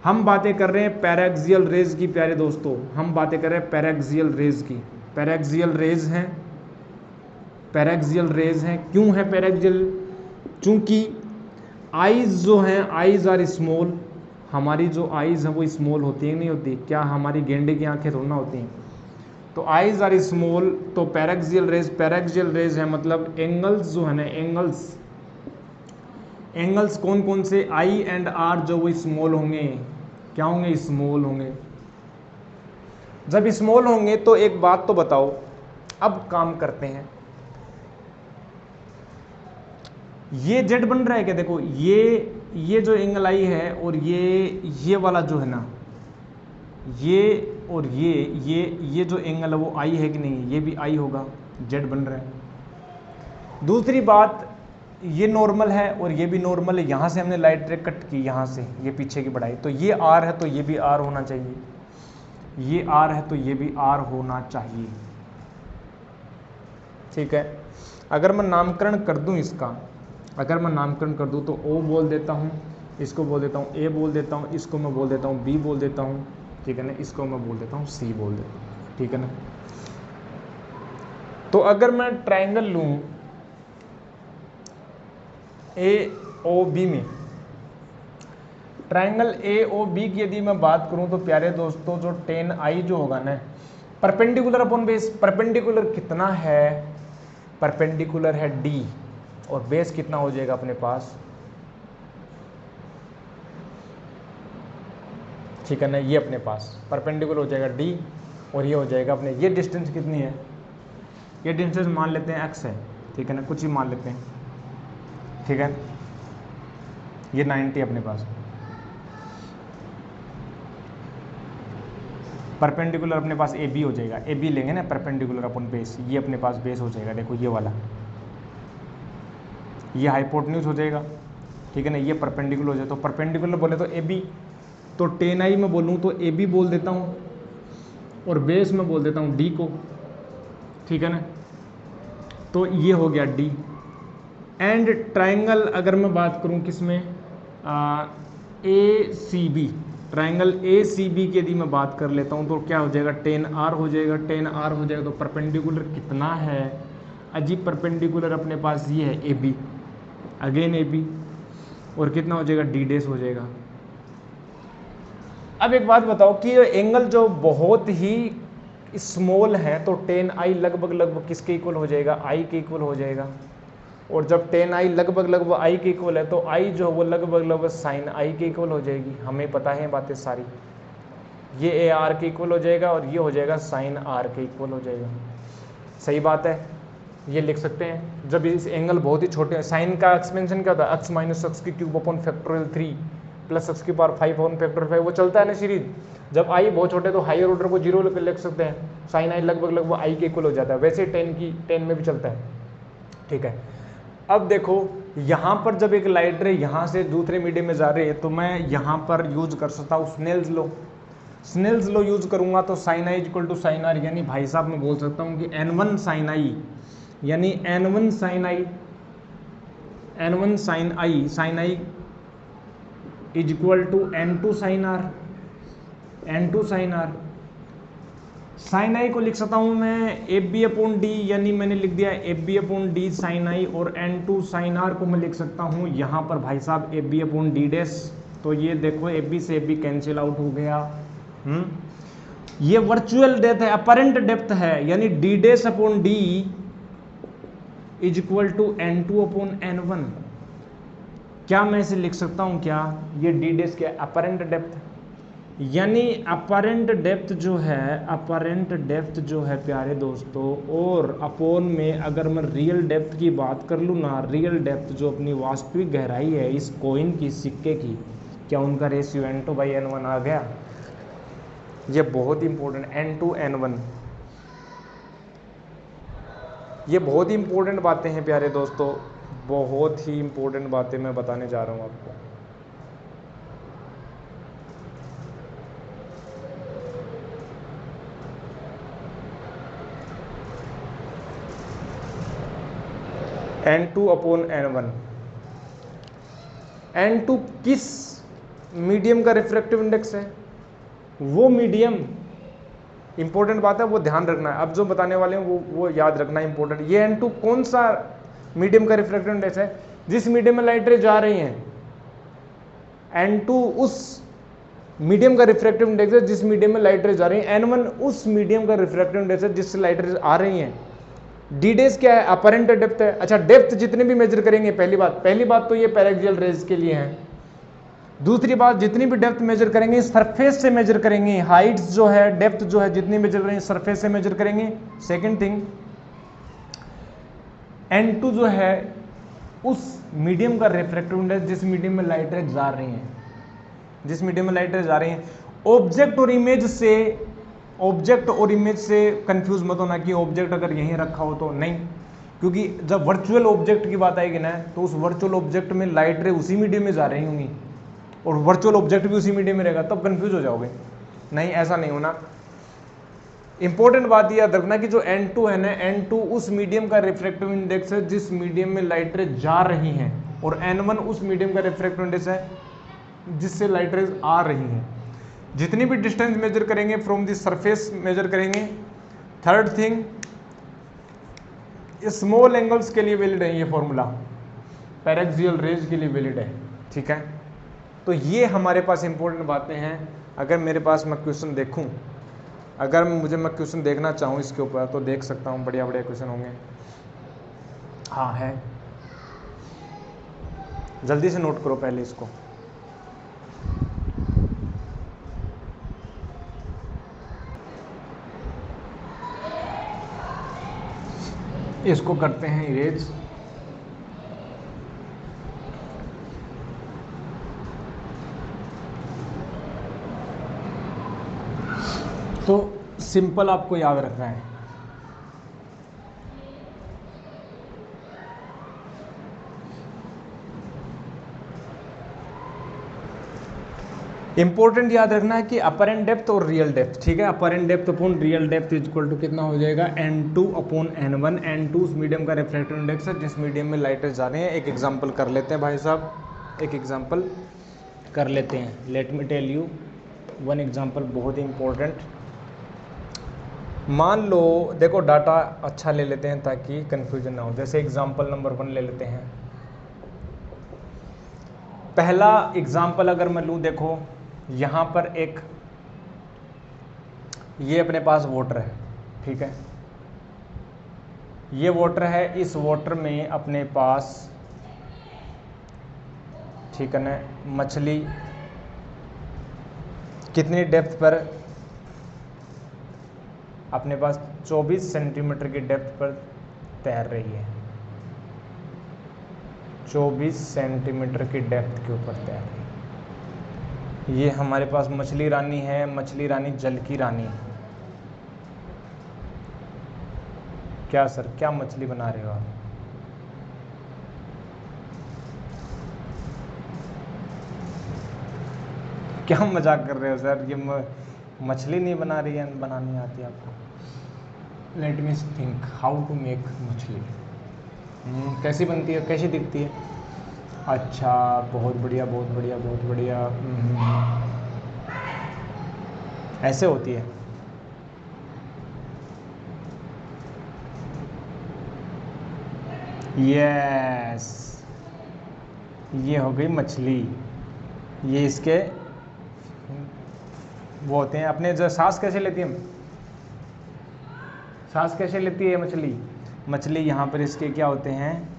Speaker 1: हम बातें कर रहे हैं पैराक्सियल रेज की प्यारे दोस्तों, हम बातें कर रहे हैं पैराक्सियल रेज की। पैराक्सियल रेज हैं, पैराक्सियल रेज हैं। क्यों है पैराक्सियल? चूंकि आईज जो हैं, आईज आर स्मॉल, हमारी जो आईज हैं वो स्मॉल होती है, नहीं होती? क्या हमारी गेंडे की आंखें थोड़ा ना होती हैं? तो आईज आर स्मॉल, तो पैराक्सियल रेज है, मतलब एंगल्स जो है ना, एंगल्स कौन कौन से? आई एंड आर जो वो स्मॉल होंगे। क्या होंगे? स्मॉल होंगे। जब स्मॉल होंगे तो एक बात तो बताओ, अब काम करते हैं। ये जेड बन रहा है क्या? देखो ये जो एंगल आई है और ये वाला जो है ना, ये और ये जो एंगल है वो आई है कि नहीं? ये भी आई होगा, जेड बन रहा है। दूसरी बात, ये नॉर्मल है और ये भी नॉर्मल है। यहाँ से हमने लाइट रे कट की, यहाँ से ये पीछे की बढ़ाई, तो ये आर है तो ये भी आर होना चाहिए, ये आर है तो ये भी आर होना चाहिए, ठीक है। अगर मैं नामकरण कर दूं इसका, अगर मैं नामकरण कर दूं तो ओ बोल देता हूँ, इसको बोल देता हूँ ए बोल देता हूँ, इसको मैं बोल देता हूँ बी बोल देता हूँ, ठीक है ना, इसको मैं बोल देता हूँ सी बोल देता हूँ, ठीक है ना। तो अगर मैं ट्रायंगल लूँ ए ओ बी में, ट्रायंगल ए ओ बी की यदि मैं बात करूं तो प्यारे दोस्तों जो टेन आई जो होगा ना, परपेंडिकुलर अपॉन बेस, परपेंडिकुलर कितना है? परपेंडिकुलर है डी, और बेस कितना हो जाएगा अपने पास, ठीक है ना, ये अपने पास परपेंडिकुलर हो जाएगा डी, और ये हो जाएगा अपने, ये डिस्टेंस कितनी है? ये डिस्टेंस मान लेते हैं एक्स है, ठीक है ना, कुछ ही मान लेते हैं, ठीक है, ये 90 अपने पास। परपेंडिकुलर अपने पास ए बी हो जाएगा, ए बी लेंगे ना, परपेंडिकुलर अपन बेस, ये अपने पास बेस हो जाएगा, देखो ये वाला, ये हाइपोटेन्यूज हो जाएगा, ठीक है ना, ये परपेंडिकुलर हो जाए, तो परपेंडिकुलर बोले तो ए बी, तो टेन आई में बोलूँ तो ए बी बोल देता हूँ और बेस में बोल देता हूँ डी को, ठीक है ना, तो ये हो गया डी। एंड ट्रायंगल अगर मैं बात करूं किसमें, A C B, triangle A C B की यदि मैं बात कर लेता हूं तो क्या हो जाएगा? टेन आर हो जाएगा, टेन आर हो जाएगा, तो परपेंडिकुलर कितना है? अजीब परपेंडिकुलर अपने पास ये है A B, again A B, और कितना हो जाएगा? डी डेस हो जाएगा। अब एक बात बताओ कि ये एंगल जो बहुत ही स्मॉल है तो टेन आई लगभग किसके इक्वल हो जाएगा? आई के इक्वल हो जाएगा। और जब टेन आई लगभग आई के इक्वल है तो आई जो है वो लगभग साइन आई के इक्वल हो जाएगी, हमें पता है बातें सारी। ये ए आर के इक्वल हो जाएगा और ये हो जाएगा साइन आर के इक्वल हो जाएगा, सही बात है, ये लिख सकते हैं। जब इस एंगल बहुत ही छोटे हैं, साइन का एक्सपेंशन क्या होता है? एक्स माइनस एक्स की cube upon factorial 3 plus x की पावर 5 अपॉन फैक्टोरियल 5, वो चलता है ना सीरीज। जब आई बहुत छोटे तो हायर ऑर्डर को जीरो लिख सकते हैं, साइन आई लगभग आई के इक्वल हो जाता है, वैसे टेन में भी चलता है, ठीक है। अब देखो यहाँ पर जब एक लाइट रे यहाँ से दूसरे मीडियम में जा रही है तो मैं यहाँ पर यूज कर सकता हूँ Snell's law. Snell's law use करूँगा तो sine i equal to sine r, यानी भाई साहब मैं बोल सकता हूँ कि n1 साइन आई, यानी n1 sine i, n1 sine i is equal to n2 sine r, n2 sine r, sine i को लिख सकता हूँ मैं एफ बी अपॉन डी, यानी मैंने लिख दिया F B upon D sine i, और N2 साइन आर को मैं लिख सकता हूँ यहाँ पर भाई साहब F B upon D dash. तो ये देखो एफ बी से एफ बी कैंसिल आउट हो गया। ये वर्चुअल डेप्थ है, अपरेंट डेप्थ है, यानी D dash upon D is equal to N2 upon N1। क्या मैं इसे लिख सकता हूँ क्या, ये डी डैश क्या अपरेंट डेप्थ, यानी अपरेंट डेप्थ जो है प्यारे दोस्तों, और अपोन में अगर मैं रियल डेप्थ की बात कर लूँ ना, रियल डेप्थ जो अपनी वास्तविक गहराई है इस कॉइन की, सिक्के की, क्या उनका रेशियो N2/N1 आ गया। ये बहुत ही इंपॉर्टेंट N2/N1, ये बहुत ही इंपॉर्टेंट बातें हैं प्यारे दोस्तों, बहुत ही इंपॉर्टेंट बातें मैं बताने जा रहा हूँ आपको। N2 अपॉन N1, N2 किस मीडियम का रिफ्रैक्टिव इंडेक्स है, वो मीडियम इंपॉर्टेंट बात है, वो ध्यान रखना है। अब जो बताने वाले हैं वो याद रखना इंपॉर्टेंट। ये N2 कौन सा मीडियम का रिफ्रैक्टिव इंडेक्स है, जिस मीडियम में लाइट रे जा रही हैं। N2 उस मीडियम का रिफ्रैक्टिव इंडेक्स है जिस मीडियम में लाइट रे जा रही है। N1 उस मीडियम का रिफ्रैक्टिव इंडेक्स है जिससे लाइट रे आ रही हैं। डी डेज क्या है, अपरेंट डेप्थ है। अच्छा, डेप्थ जितने भी मेजर करेंगे, पहली बात तो ये पैरेक्सियल रेज के लिए है। दूसरी बात, जितनी भी डेप्थ मेजर करेंगे सरफेस से मेजर करेंगे, हाइट्स जो है, डेप्थ जो है, जितनी मेजर करेंगे सरफेस से मेजर करेंगे। सेकंड थिंग, N2 जो है उस मीडियम का रिफ्रैक्टिव इंडेक्स जिस मीडियम में लाइट रेज जा रही हैं, जिस मीडियम में लाइट रेज जा रही हैं। ऑब्जेक्ट और इमेज से कंफ्यूज मत होना कि ऑब्जेक्ट अगर यहीं रखा हो तो नहीं, क्योंकि जब वर्चुअल ऑब्जेक्ट की बात आएगी ना, तो उस वर्चुअल ऑब्जेक्ट में लाइट रे उसी मीडियम में जा रही होंगी और वर्चुअल ऑब्जेक्ट भी उसी मीडियम में रहेगा, तब कंफ्यूज हो जाओगे। नहीं, ऐसा नहीं होना। इंपॉर्टेंट बात याद रखना कि जो N2 है ना, N2 उस मीडियम का रिफ्रैक्टिव इंडेक्स है जिस मीडियम में लाइट रे जा रही हैं, और N1 उस मीडियम का रिफ्रैक्टिव इंडेक्स है जिससे लाइट रेज आ रही हैं। जितनी भी डिस्टेंस मेजर करेंगे फ्रॉम द सरफेस मेजर करेंगे। थर्ड थिंग, स्मॉल एंगल्स के लिए वैलिड है ये फॉर्मूला, पैरेक्सियल रेज के लिए वैलिड है, ठीक है। तो ये हमारे पास इंपॉर्टेंट बातें हैं। अगर मेरे पास मैं क्वेश्चन देखूं, अगर मैं क्वेश्चन देखना चाहूँ इसके ऊपर, तो देख सकता हूँ, बढ़िया बढ़िया क्वेश्चन होंगे। हाँ है, जल्दी से नोट करो पहले इसको। इसको करते हैं इरेज। तो सिंपल आपको याद रखना है, इंपॉर्टेंट याद रखना है कि अपरेंट डेप्थ और रियल डेप्थ, ठीक है। Apparent depth upon real depth is equal to कितना हो जाएगा, N2 अपॉन N1। N2 उस मीडियम का रिफ्रैक्टिव इंडेक्स है जिस मीडियम में लाइट जा रही है। एक एग्जांपल कर लेते हैं भाई साहब, एक एग्जांपल कर लेते हैं। Let me tell you one example, बहुत ही इंपॉर्टेंट। मान लो, देखो डाटा अच्छा ले लेते हैं ताकि कंफ्यूजन ना हो। जैसे एग्जांपल नंबर 1 ले लेते हैं। पहला एग्जांपल अगर मैं लूँ, देखो यहाँ पर एक, ये अपने पास वाटर है, ठीक है। ये वाटर है, इस वाटर में अपने पास, ठीक है ना, मछली कितनी डेप्थ पर, अपने पास 24 सेंटीमीटर की डेप्थ पर तैर रही है। 24 सेंटीमीटर की डेप्थ के ऊपर तैर रही है। ये हमारे पास मछली रानी है, मछली रानी जल की रानी। क्या सर, क्या मछली बना रहे हो आप? क्या मजाक कर रहे हो सर, ये मछली नहीं बना रही है, बनानी आती है आपको। Let me think how to make मछली। कैसी बनती है, कैसी दिखती है? अच्छा, बहुत बढ़िया बहुत बढ़िया बहुत बढ़िया। ऐसे होती है। यस, ये हो गई मछली। ये इसके वो होते हैं अपने, जो सांस कैसे लेती है, सांस कैसे लेती है मछली, मछली यहाँ पर इसके क्या होते हैं,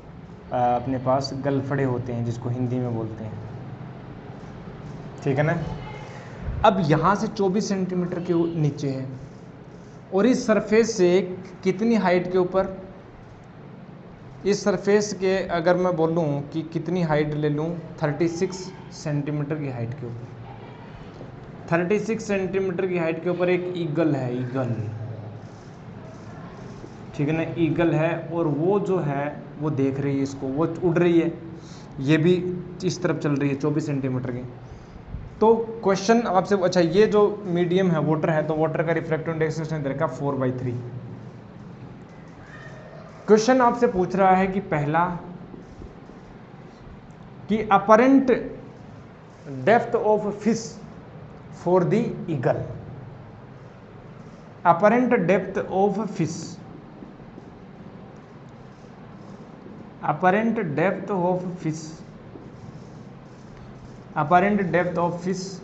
Speaker 1: अपने पास गलफड़े होते हैं जिसको हिंदी में बोलते हैं, ठीक है ना। अब यहाँ से 24 सेंटीमीटर के नीचे है और इस सरफेस से कितनी हाइट के ऊपर, इस सरफेस के अगर मैं बोलूँ कि कितनी हाइट ले लूँ, 36 सेंटीमीटर की हाइट के ऊपर, 36 सेंटीमीटर की हाइट के ऊपर एक ईगल है, ईगल, ठीक है ना, ईगल है। और वो जो है वो देख रही है इसको, वो उड़ रही है, ये भी इस तरफ चल रही है 24 सेंटीमीटर की। तो क्वेश्चन आपसे, अच्छा ये जो मीडियम है वाटर है, तो वाटर का रिफ्रैक्टिव इंडेक्स इसने दे रखा 4/3। क्वेश्चन आपसे पूछ रहा है कि पहला कि apparent depth of fish for the eagle, apparent depth of fish, apparent depth of fish, apparent depth of fish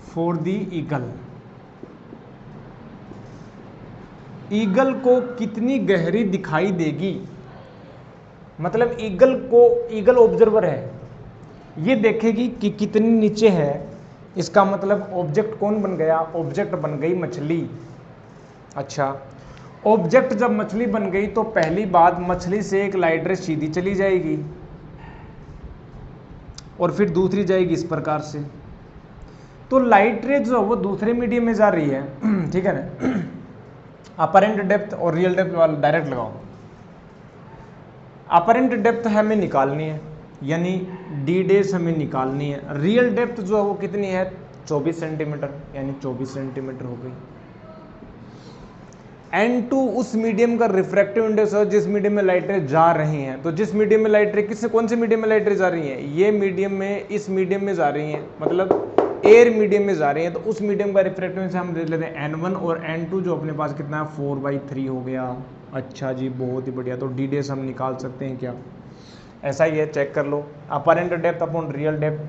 Speaker 1: for the eagle, eagle को कितनी गहरी दिखाई देगी, मतलब ईगल को, ईगल ऑब्जर्वर है, ये देखेगी कि कितनी नीचे है, इसका मतलब ऑब्जेक्ट कौन बन गया, ऑब्जेक्ट बन गई मछली। अच्छा, ऑब्जेक्ट जब मछली बन गई तो पहली बात, मछली से एक लाइट रे सीधी चली जाएगी और फिर दूसरी जाएगी इस प्रकार से, तो लाइट रे जो वो दूसरे मीडियम में जा रही है, ठीक है ना। अपरेंट डेप्थ और रियल डेप्थ वाला डायरेक्ट लगाओ, अपरेंट डेप्थ हमें निकालनी है, यानी डी डेज हमें निकालनी है। रियल डेप्थ जो है वो कितनी है, 24 सेंटीमीटर, यानी 24 सेंटीमीटर हो गई। N2 उस मीडियम का रिफ्रैक्टिव इंडेक्स है जिस मीडियम में लाइट रे जा रही हैं, तो जिस मीडियम में लाइट रे, किससे, कौन से मीडियम में लाइट रे जा रही हैं, ये मीडियम में, इस मीडियम में जा रही हैं, मतलब एयर मीडियम में जा रही हैं, तो उस मीडियम का रिफ्रैक्टिव इंडेक्स हम दे लेते हैं N1 और N2 जो अपने पास कितना है, 4/3 हो गया। अच्छा जी, बहुत ही बढ़िया। तो डी डेज हम निकाल सकते हैं क्या, ऐसा ही है, चेक कर लो। Apparent depth upon real depth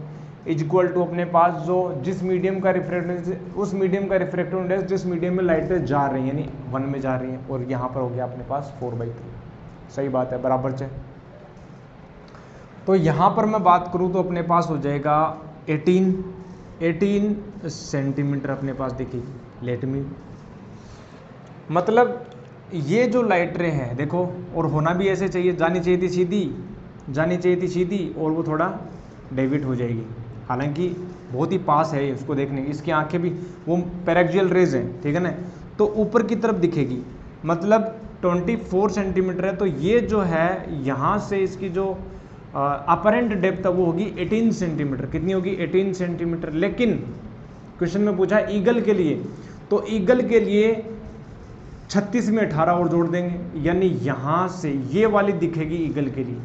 Speaker 1: is equal to अपने पास जो जिस मीडियम का रिफ्रैक्टिव, उस मीडियम का रिफ्रैक्टिव इंडेक्स जिस मीडियम में लाइटें जा रही हैं, यानी 1 में जा रही हैं, और यहाँ पर हो गया अपने पास 4/3। सही बात है, बराबर से। तो यहाँ पर मैं बात करूँ तो अपने पास हो जाएगा 18 सेंटीमीटर अपने पास दिखेगी। लेट मी, मतलब ये जो लाइट रे है देखो, और होना भी ऐसे चाहिए, जानी चाहिए थी सीधी, जानी चाहिए थी सीधी, और वो थोड़ा डेविएट हो जाएगी, हालांकि बहुत ही पास है उसको देखने की, इसकी आंखें भी वो पैरेक्सियल रेज हैं, ठीक है ना, तो ऊपर की तरफ दिखेगी, मतलब 24 सेंटीमीटर है। तो ये जो है यहाँ से इसकी जो अपरेंट डेप्थ है वो होगी 18 सेंटीमीटर। कितनी होगी, 18 सेंटीमीटर। लेकिन क्वेश्चन में पूछा ईगल के लिए, तो ईगल के लिए 36 में 18 और जोड़ देंगे, यानी यहाँ से ये वाली दिखेगी ईगल के लिए,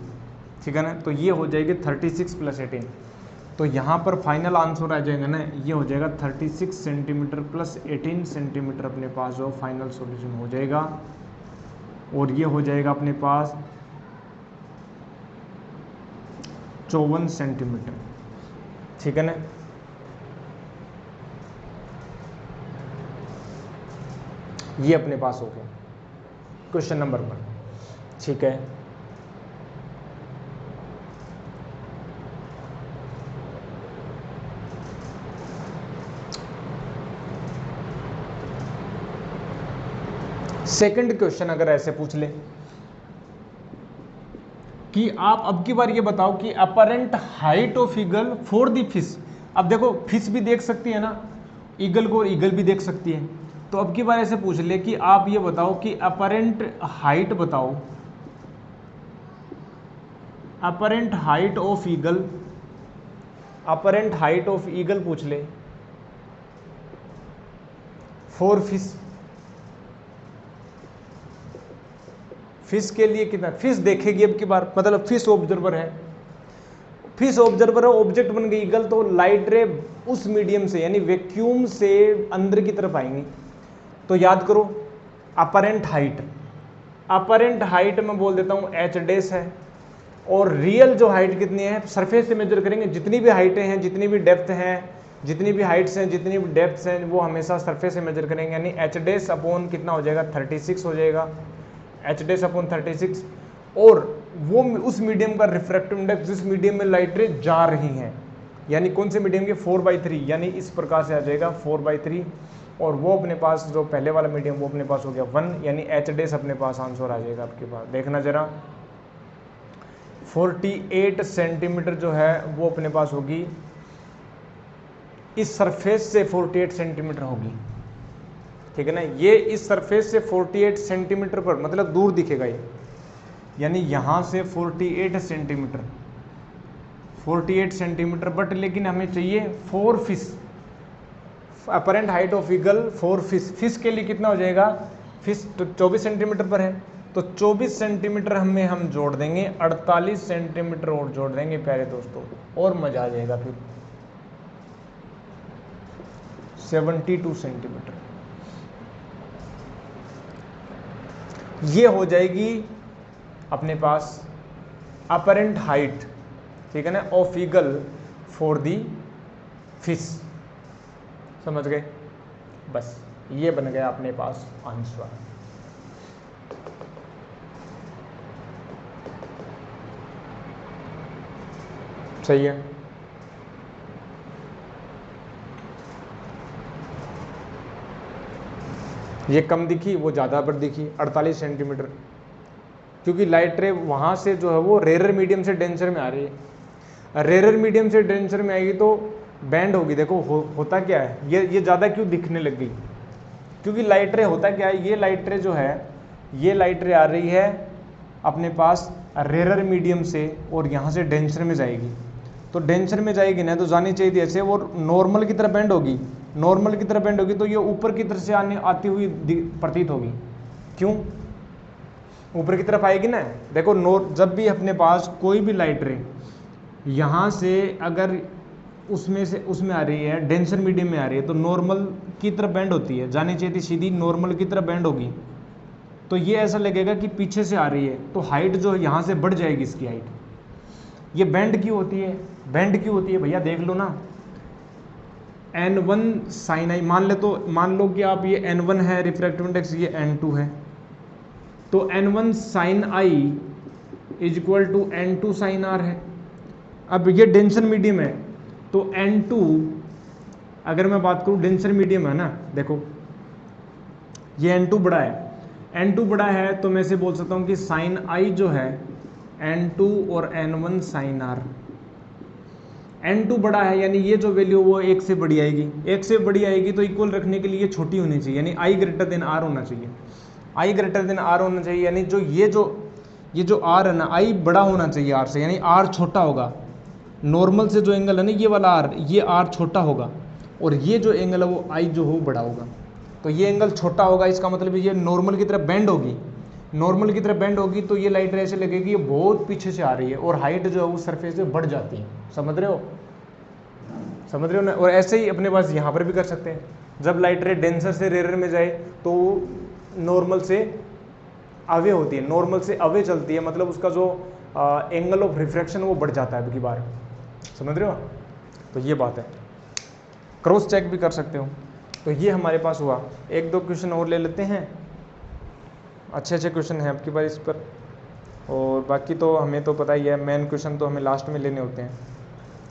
Speaker 1: ठीक है ना, तो ये हो जाएगी 36 + 18। तो यहाँ पर फाइनल आंसर आ जाएगा ना, ये हो जाएगा 36 सेंटीमीटर + 18 सेंटीमीटर अपने पास जो फाइनल सॉल्यूशन हो जाएगा, और ये हो जाएगा अपने पास 54 सेंटीमीटर, ठीक है ना। ये अपने पास हो गया क्वेश्चन नंबर 1, ठीक है। सेकंड क्वेश्चन अगर ऐसे पूछ ले कि आप अब की बार ये बताओ कि apparent height of eagle for the fish. अब देखो फिश भी देख सकती है ना ईगल को, और ईगल भी देख सकती है, तो अब की बार ऐसे पूछ ले कि आप ये बताओ कि अपरेंट हाइट बताओ, apparent height of eagle, apparent height of eagle पूछ ले फॉर फिश। फिश के लिए कितना, फिश देखेगी अब की बार, मतलब फिश ऑब्जर्वर है, फिश ऑब्जर्वर है, ऑब्जेक्ट बन गई ईगल, तो लाइट रे उस मीडियम से यानी वैक्यूम से अंदर की तरफ आएंगी। तो याद करो अपरेंट हाइट, अपरेंट हाइट मैं बोल देता हूँ एच डेस है, और रियल जो हाइट कितनी है सरफेस से मेजर करेंगे। जितनी भी हाइटें हैं, जितनी भी डेप्थ हैं, जितनी भी हाइट्स हैं, जितनी भी डेप्थ्स हैं, वो हमेशा सरफेस से मेजर करेंगे। यानी एच डेस अपॉन कितना हो जाएगा, 36 हो जाएगा, एच डेस अपॉन 36। और वो उस मीडियम का रिफ्रैक्टिव इंडेक्स जिस मीडियम में लाइट रे जा रही हैं, यानी कौन से मीडियम के, 4/3, यानी इस प्रकार से आ जाएगा 4/3। और वो अपने पास जो पहले वाला मीडियम वो अपने पास हो गया 1, यानी एच डेस अपने पास आंसर आ जाएगा आपके पास। देखना जरा, 48 सेंटीमीटर जो है वो अपने पास होगी, इस सरफेस से 48 सेंटीमीटर होगी, ठीक है ना। ये इस सरफेस से 48 सेंटीमीटर पर, मतलब दूर दिखेगा ये, यानी यहां से 48 सेंटीमीटर, 48 सेंटीमीटर, बट लेकिन हमें चाहिए 4 fish, apparent height of eagle 4 fish. Fish के लिए कितना हो जाएगा, फिश तो 24 सेंटीमीटर पर है, तो 24 सेंटीमीटर हमें हम जोड़ देंगे, 48 सेंटीमीटर और जोड़ देंगे प्यारे दोस्तों, और मजा आ जाएगा फिर 72 सेंटीमीटर। ये हो जाएगी अपने पास अपरेंट हाइट, ठीक है ना, of eagle for the fish. समझ गए, बस ये बन गया अपने पास आंसर। सही है। ये कम दिखी, वो ज़्यादा पर दिखी 48 सेंटीमीटर, क्योंकि लाइट रे वहाँ से जो है वो रेयर मीडियम से डेंसर में आ रही है। रेयर मीडियम से डेंसर में आएगी तो बैंड होगी। देखो होता क्या है, ये ज़्यादा क्यों दिखने लग गई, क्योंकि लाइट रे होता क्या है, ये लाइट रे जो है, ये लाइट रे आ रही है अपने पास रेयर मीडियम से, और यहाँ से डेंसर में जाएगी। तो डेंसर में जाएगी ना, तो जानी चाहिए थी ऐसे, वो नॉर्मल की तरफ बेंड होगी, नॉर्मल की तरफ बेंड होगी, तो ये ऊपर की तरफ से आती हुई प्रतीत होगी। क्यों ऊपर की तरफ आएगी ना, देखो जब भी अपने पास कोई भी लाइट रे यहाँ से अगर उसमें आ रही है, डेंसर मीडियम में आ रही है, तो नॉर्मल की तरफ बेंड होती है, जानी चाहिए थी सीधी नॉर्मल की तरफ बेंड होगी। तो ये ऐसा लगेगा कि पीछे से आ रही है, तो हाइट जो है यहाँ से बढ़ जाएगी इसकी हाइट। ये बेंड क्यों होती है, बेंड क्यों होती है भैया, देख लो ना, n1 साइन आई मान लो कि आप ये n1 है रिफ्रैक्टिव इंडेक्स, ये n2 है, तो n1 sine i is equal to n2 sine r है। अब ये डेंसर मीडियम है, तो n2, अगर मैं बात करूं डेंसर मीडियम है ना, देखो ये n2 बड़ा है, n2 बड़ा है, तो मैं इसे बोल सकता हूं कि साइन आई जो है n2 और n1 साइन आर। n2 बड़ा है, यानी ये जो वैल्यू वो 1 से बड़ी आएगी, 1 से बड़ी आएगी, तो इक्वल रखने के लिए छोटी होनी चाहिए, यानी i ग्रेटर देन r होना चाहिए, i ग्रेटर देन r होना चाहिए, यानी जो ये जो r है ना, i बड़ा होना चाहिए r से, यानी r छोटा होगा। नॉर्मल से जो एंगल है ना, ये वाला r, ये r छोटा होगा, और ये जो एंगल है वो i जो हो बड़ा होगा। तो ये एंगल छोटा होगा, इसका मतलब ये नॉर्मल की तरफ बेंड होगी, नॉर्मल की तरफ बेंड होगी, तो ये लाइट रे ऐसे लगेगी ये बहुत पीछे से आ रही है, और हाइट जो है उस सरफेस से बढ़ जाती है। समझ रहे हो ना। और ऐसे ही अपने पास यहाँ पर भी कर सकते हैं, जब लाइट रे डेंसर से रेयर में जाए तो नॉर्मल से अवे होती है, नॉर्मल से अवे चलती है, मतलब उसका जो एंगल ऑफ रिफ्रैक्शन वो बढ़ जाता है अब की बार। समझ रहे हो, तो ये बात है, क्रॉस चेक भी कर सकते हो। तो ये हमारे पास हुआ। एक दो क्वेश्चन और ले लेते हैं, अच्छे क्वेश्चन हैं आपकी बार इस पर, और बाकी तो हमें तो पता ही है, मेन क्वेश्चन तो हमें लास्ट में लेने होते हैं,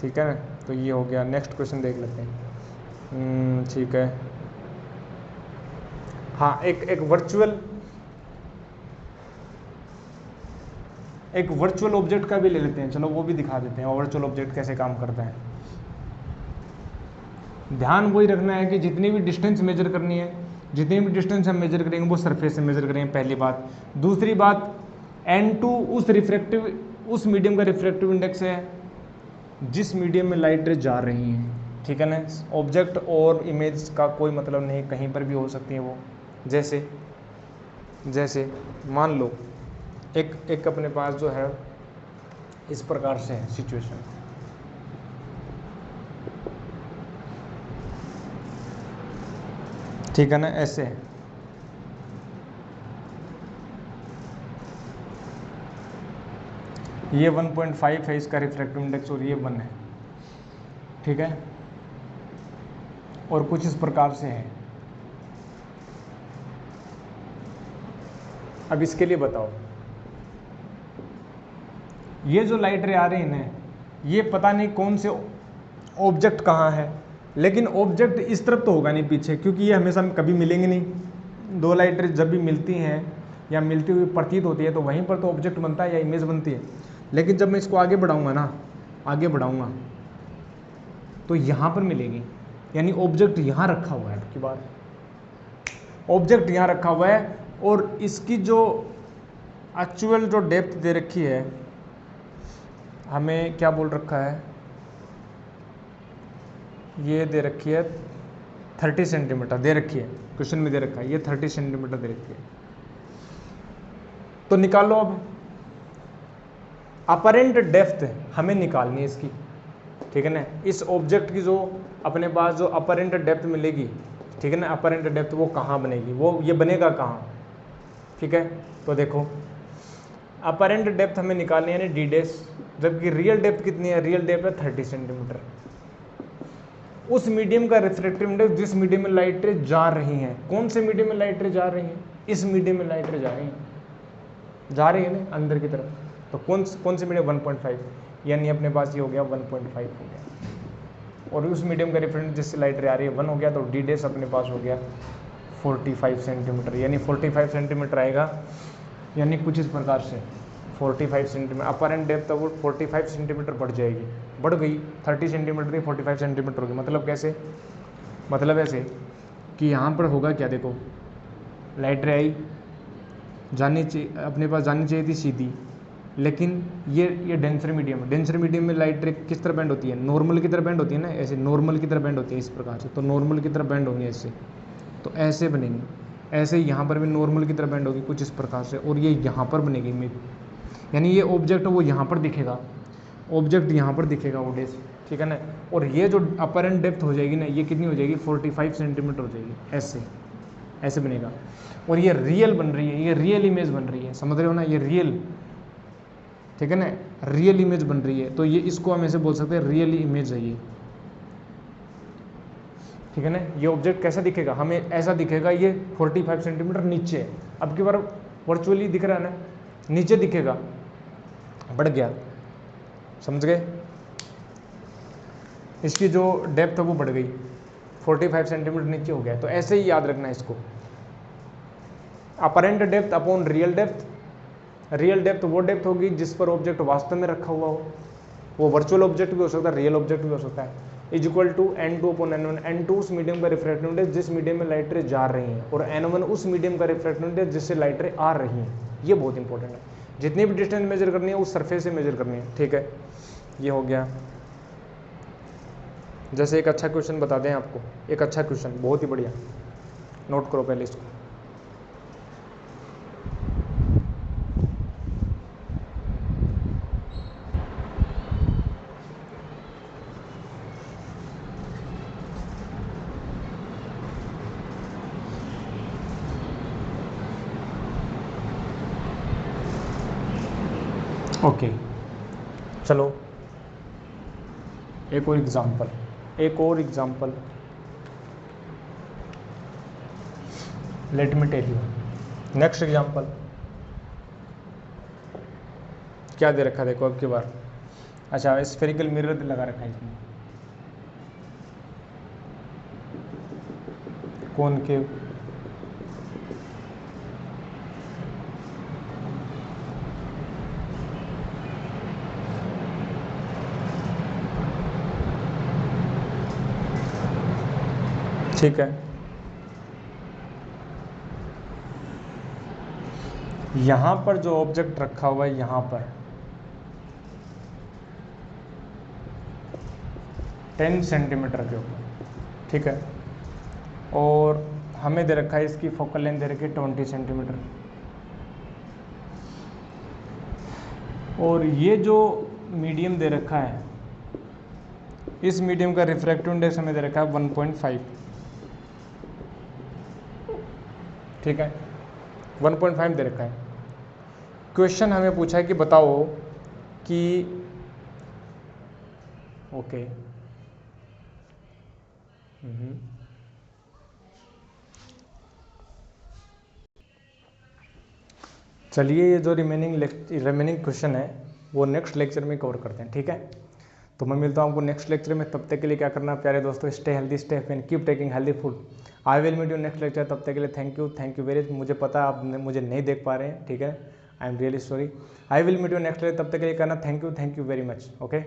Speaker 1: ठीक है ना। तो ये हो गया, नेक्स्ट क्वेश्चन देख लेते हैं। ठीक है, हाँ, एक वर्चुअल ऑब्जेक्ट का भी ले लेते हैं, चलो वो भी दिखा देते हैं, वर्चुअल ऑब्जेक्ट कैसे काम करता है। ध्यान वही रखना है कि जितनी भी डिस्टेंस मेजर करनी है, जितनी भी डिस्टेंस हम मेजर करेंगे वो सरफेस से मेजर करेंगे, पहली बात। दूसरी बात, n2 उस मीडियम का रिफ्रैक्टिव इंडेक्स है जिस मीडियम में लाइट रे जा रही है, ठीक है ना। ऑब्जेक्ट और इमेज का कोई मतलब नहीं, कहीं पर भी हो सकती है वो। जैसे मान लो एक अपने पास जो है इस प्रकार से है सिचुएशन, ठीक है ना, ऐसे है। ये 1.5 है इसका रिफ्रैक्टिव इंडेक्स और ये 1 है, ठीक है। और कुछ इस प्रकार से है। अब इसके लिए बताओ, ये जो लाइट रे आ रही है ना, ये पता नहीं कौन से ऑब्जेक्ट कहाँ है, लेकिन ऑब्जेक्ट इस तरफ तो होगा नहीं पीछे, क्योंकि ये हमेशा कभी मिलेंगे नहीं। दो लाइट रे जब भी मिलती हैं या मिलती हुई प्रतीत होती है तो वहीं पर तो ऑब्जेक्ट बनता है या इमेज बनती है। लेकिन जब मैं इसको आगे बढ़ाऊंगा ना, आगे बढ़ाऊंगा तो यहाँ पर मिलेगी, यानी ऑब्जेक्ट यहाँ रखा हुआ है। आपकी बात, ऑब्जेक्ट यहाँ रखा हुआ है और इसकी जो एक्चुअल जो डेप्थ दे रखी है, हमें क्या बोल रखा है, ये दे रखी है 30 सेंटीमीटर दे रखी है, क्वेश्चन में दे रखा है ये 30 सेंटीमीटर दे रखी है। तो निकालो अब अपरेंट डेप्थ हमें निकालनी है इसकी, ठीक है ना। इस ऑब्जेक्ट की जो अपने पास जो अपरेंट डेप्थ मिलेगी, ठीक है ना, अपरेंट डेप्थ वो कहाँ बनेगी, वो ये बनेगा कहाँ, ठीक है। तो देखो अपरेंट डेप्थ हमें निकालनी है यानी डी डैश, जबकि रियल डेप्थ कितनी है, रियल डेप्थ है 30 सेंटीमीटर। उस मीडियम का रिफ्रैक्टिव इंडेक्स जिस मीडियम में लाइट रे जा रही हैं, कौन से मीडियम में लाइट रे जा रही हैं, इस मीडियम में लाइट रे जा रही है ना अंदर की तरफ। तो कौन से मीडियम, 1.5, यानी अपने पास ये हो गया 1.5 हो गया। और उस मीडियम का रिफ्रैक्टिव जिससे लाइट रे आ रही है 1 हो गया, तो डी डैश अपने पास हो गया 45 सेंटीमीटर, यानी 45 सेंटीमीटर आएगा, यानी कुछ इस प्रकार से 45 सेंटीमीटर अपरेंट डेप्थ वो 45 सेंटीमीटर बढ़ जाएगी, बढ़ गई 30 सेंटीमीटर थी 45 सेंटीमीटर होगी। मतलब कैसे, मतलब ऐसे कि यहाँ पर होगा क्या, देखो लाइट रे आई, जानी चाहिए अपने पास, जानी चाहिए थी सीधी, लेकिन ये डेंसर मीडियम है। डेंसर मीडियम में लाइट रे किस तरह बेंड होती है, नॉर्मल की तरह बेंड होती है ना, ऐसे नॉर्मल की तरह बेंड होती है इस प्रकार से। तो नॉर्मल की तरह बेंड होंगी ऐसे, तो ऐसे बनेंगी, ऐसे ही यहाँ पर भी नॉर्मल की तरह बेंड होगी कुछ इस प्रकार से, और ये यहाँ पर बनेगी इमेज, यानी ये ऑब्जेक्ट वो यहाँ पर दिखेगा, ऑब्जेक्ट यहाँ पर दिखेगा वो डैश, ठीक है ना। और ये जो अपरेंट डेप्थ हो जाएगी ना, ये कितनी हो जाएगी, 45 सेंटीमीटर हो जाएगी, ऐसे ऐसे बनेगा। और ये रियल बन रही है, ये रियल इमेज बन रही है, समझ रहे हो ना, ये रियल, ठीक है ना, रियल इमेज बन रही है। तो ये इसको हम ऐसे बोल सकते हैं रियल इमेज है ये, ठीक है ना। ये ऑब्जेक्ट कैसा दिखेगा, हमें ऐसा दिखेगा, ये 45 सेंटीमीटर नीचे है। अब की बार वर्चुअली दिख रहा है ना, नीचे दिखेगा, बढ़ गया, समझ गए। इसकी जो डेप्थ है वो बढ़ गई, 45 सेंटीमीटर नीचे हो गया। तो ऐसे ही याद रखना है इसको, apparent depth upon real depth. Real depth वो डेप्थ होगी जिस पर ऑब्जेक्ट वास्तव में रखा हुआ हो, वो वर्चुअल ऑब्जेक्ट भी हो सकता है, रियल ऑब्जेक्ट भी हो सकता है, is equal to N2 upon N1। N2 उस मीडियम का रिफ्रैक्टिव इंडेक्स जिस मीडियम में लाइट रे जा रही हैं, और N1 उस मीडियम का रिफ्रैक्टिव इंडेक्स जिससे लाइट रे आ रही हैं। ये बहुत इंपॉर्टेंट है, जितनी भी डिस्टेंस मेजर करनी है उस सरफेस से मेजर करनी है, ठीक है। ये हो गया। जैसे एक अच्छा क्वेश्चन बता दें आपको, एक अच्छा क्वेश्चन, बहुत ही बढ़िया, नोट करो पहले इसको। ओके चलो एक और example, let me tell you. Next example क्या दे रखा है, देखो अब की बार। अच्छा, स्फेरिकल मिरर लगा रखा है इसमें, कॉनकेव, ठीक है। यहां पर जो ऑब्जेक्ट रखा हुआ है यहां पर 10 सेंटीमीटर के ऊपर, ठीक है। और हमें दे रखा है इसकी फोकल लेंथ दे रखी है 20 सेंटीमीटर, और ये जो मीडियम दे रखा है, इस मीडियम का रिफ्रैक्टिव इंडेक्स हमें दे रखा है 1.5, ठीक है, 1.5 दे रखा है। क्वेश्चन हमें पूछा है कि बताओ कि ओके चलिए, ये जो रिमेनिंग क्वेश्चन है वो नेक्स्ट लेक्चर में कवर करते हैं, ठीक है। तो मैं मिलता हूँ आपको नेक्स्ट लेक्चर में। तब तक के लिए क्या करना है प्यारे दोस्तों, stay healthy, stay happy and keep taking healthy food. I will meet you next lecture. तब तक के लिए थैंक यू वेरी मच। मुझे पता है आप मुझे नहीं देख पा रहे हैं, ठीक है, I am really sorry. I will meet you next lecture. तब तक के लिए करना thank you very much. Okay.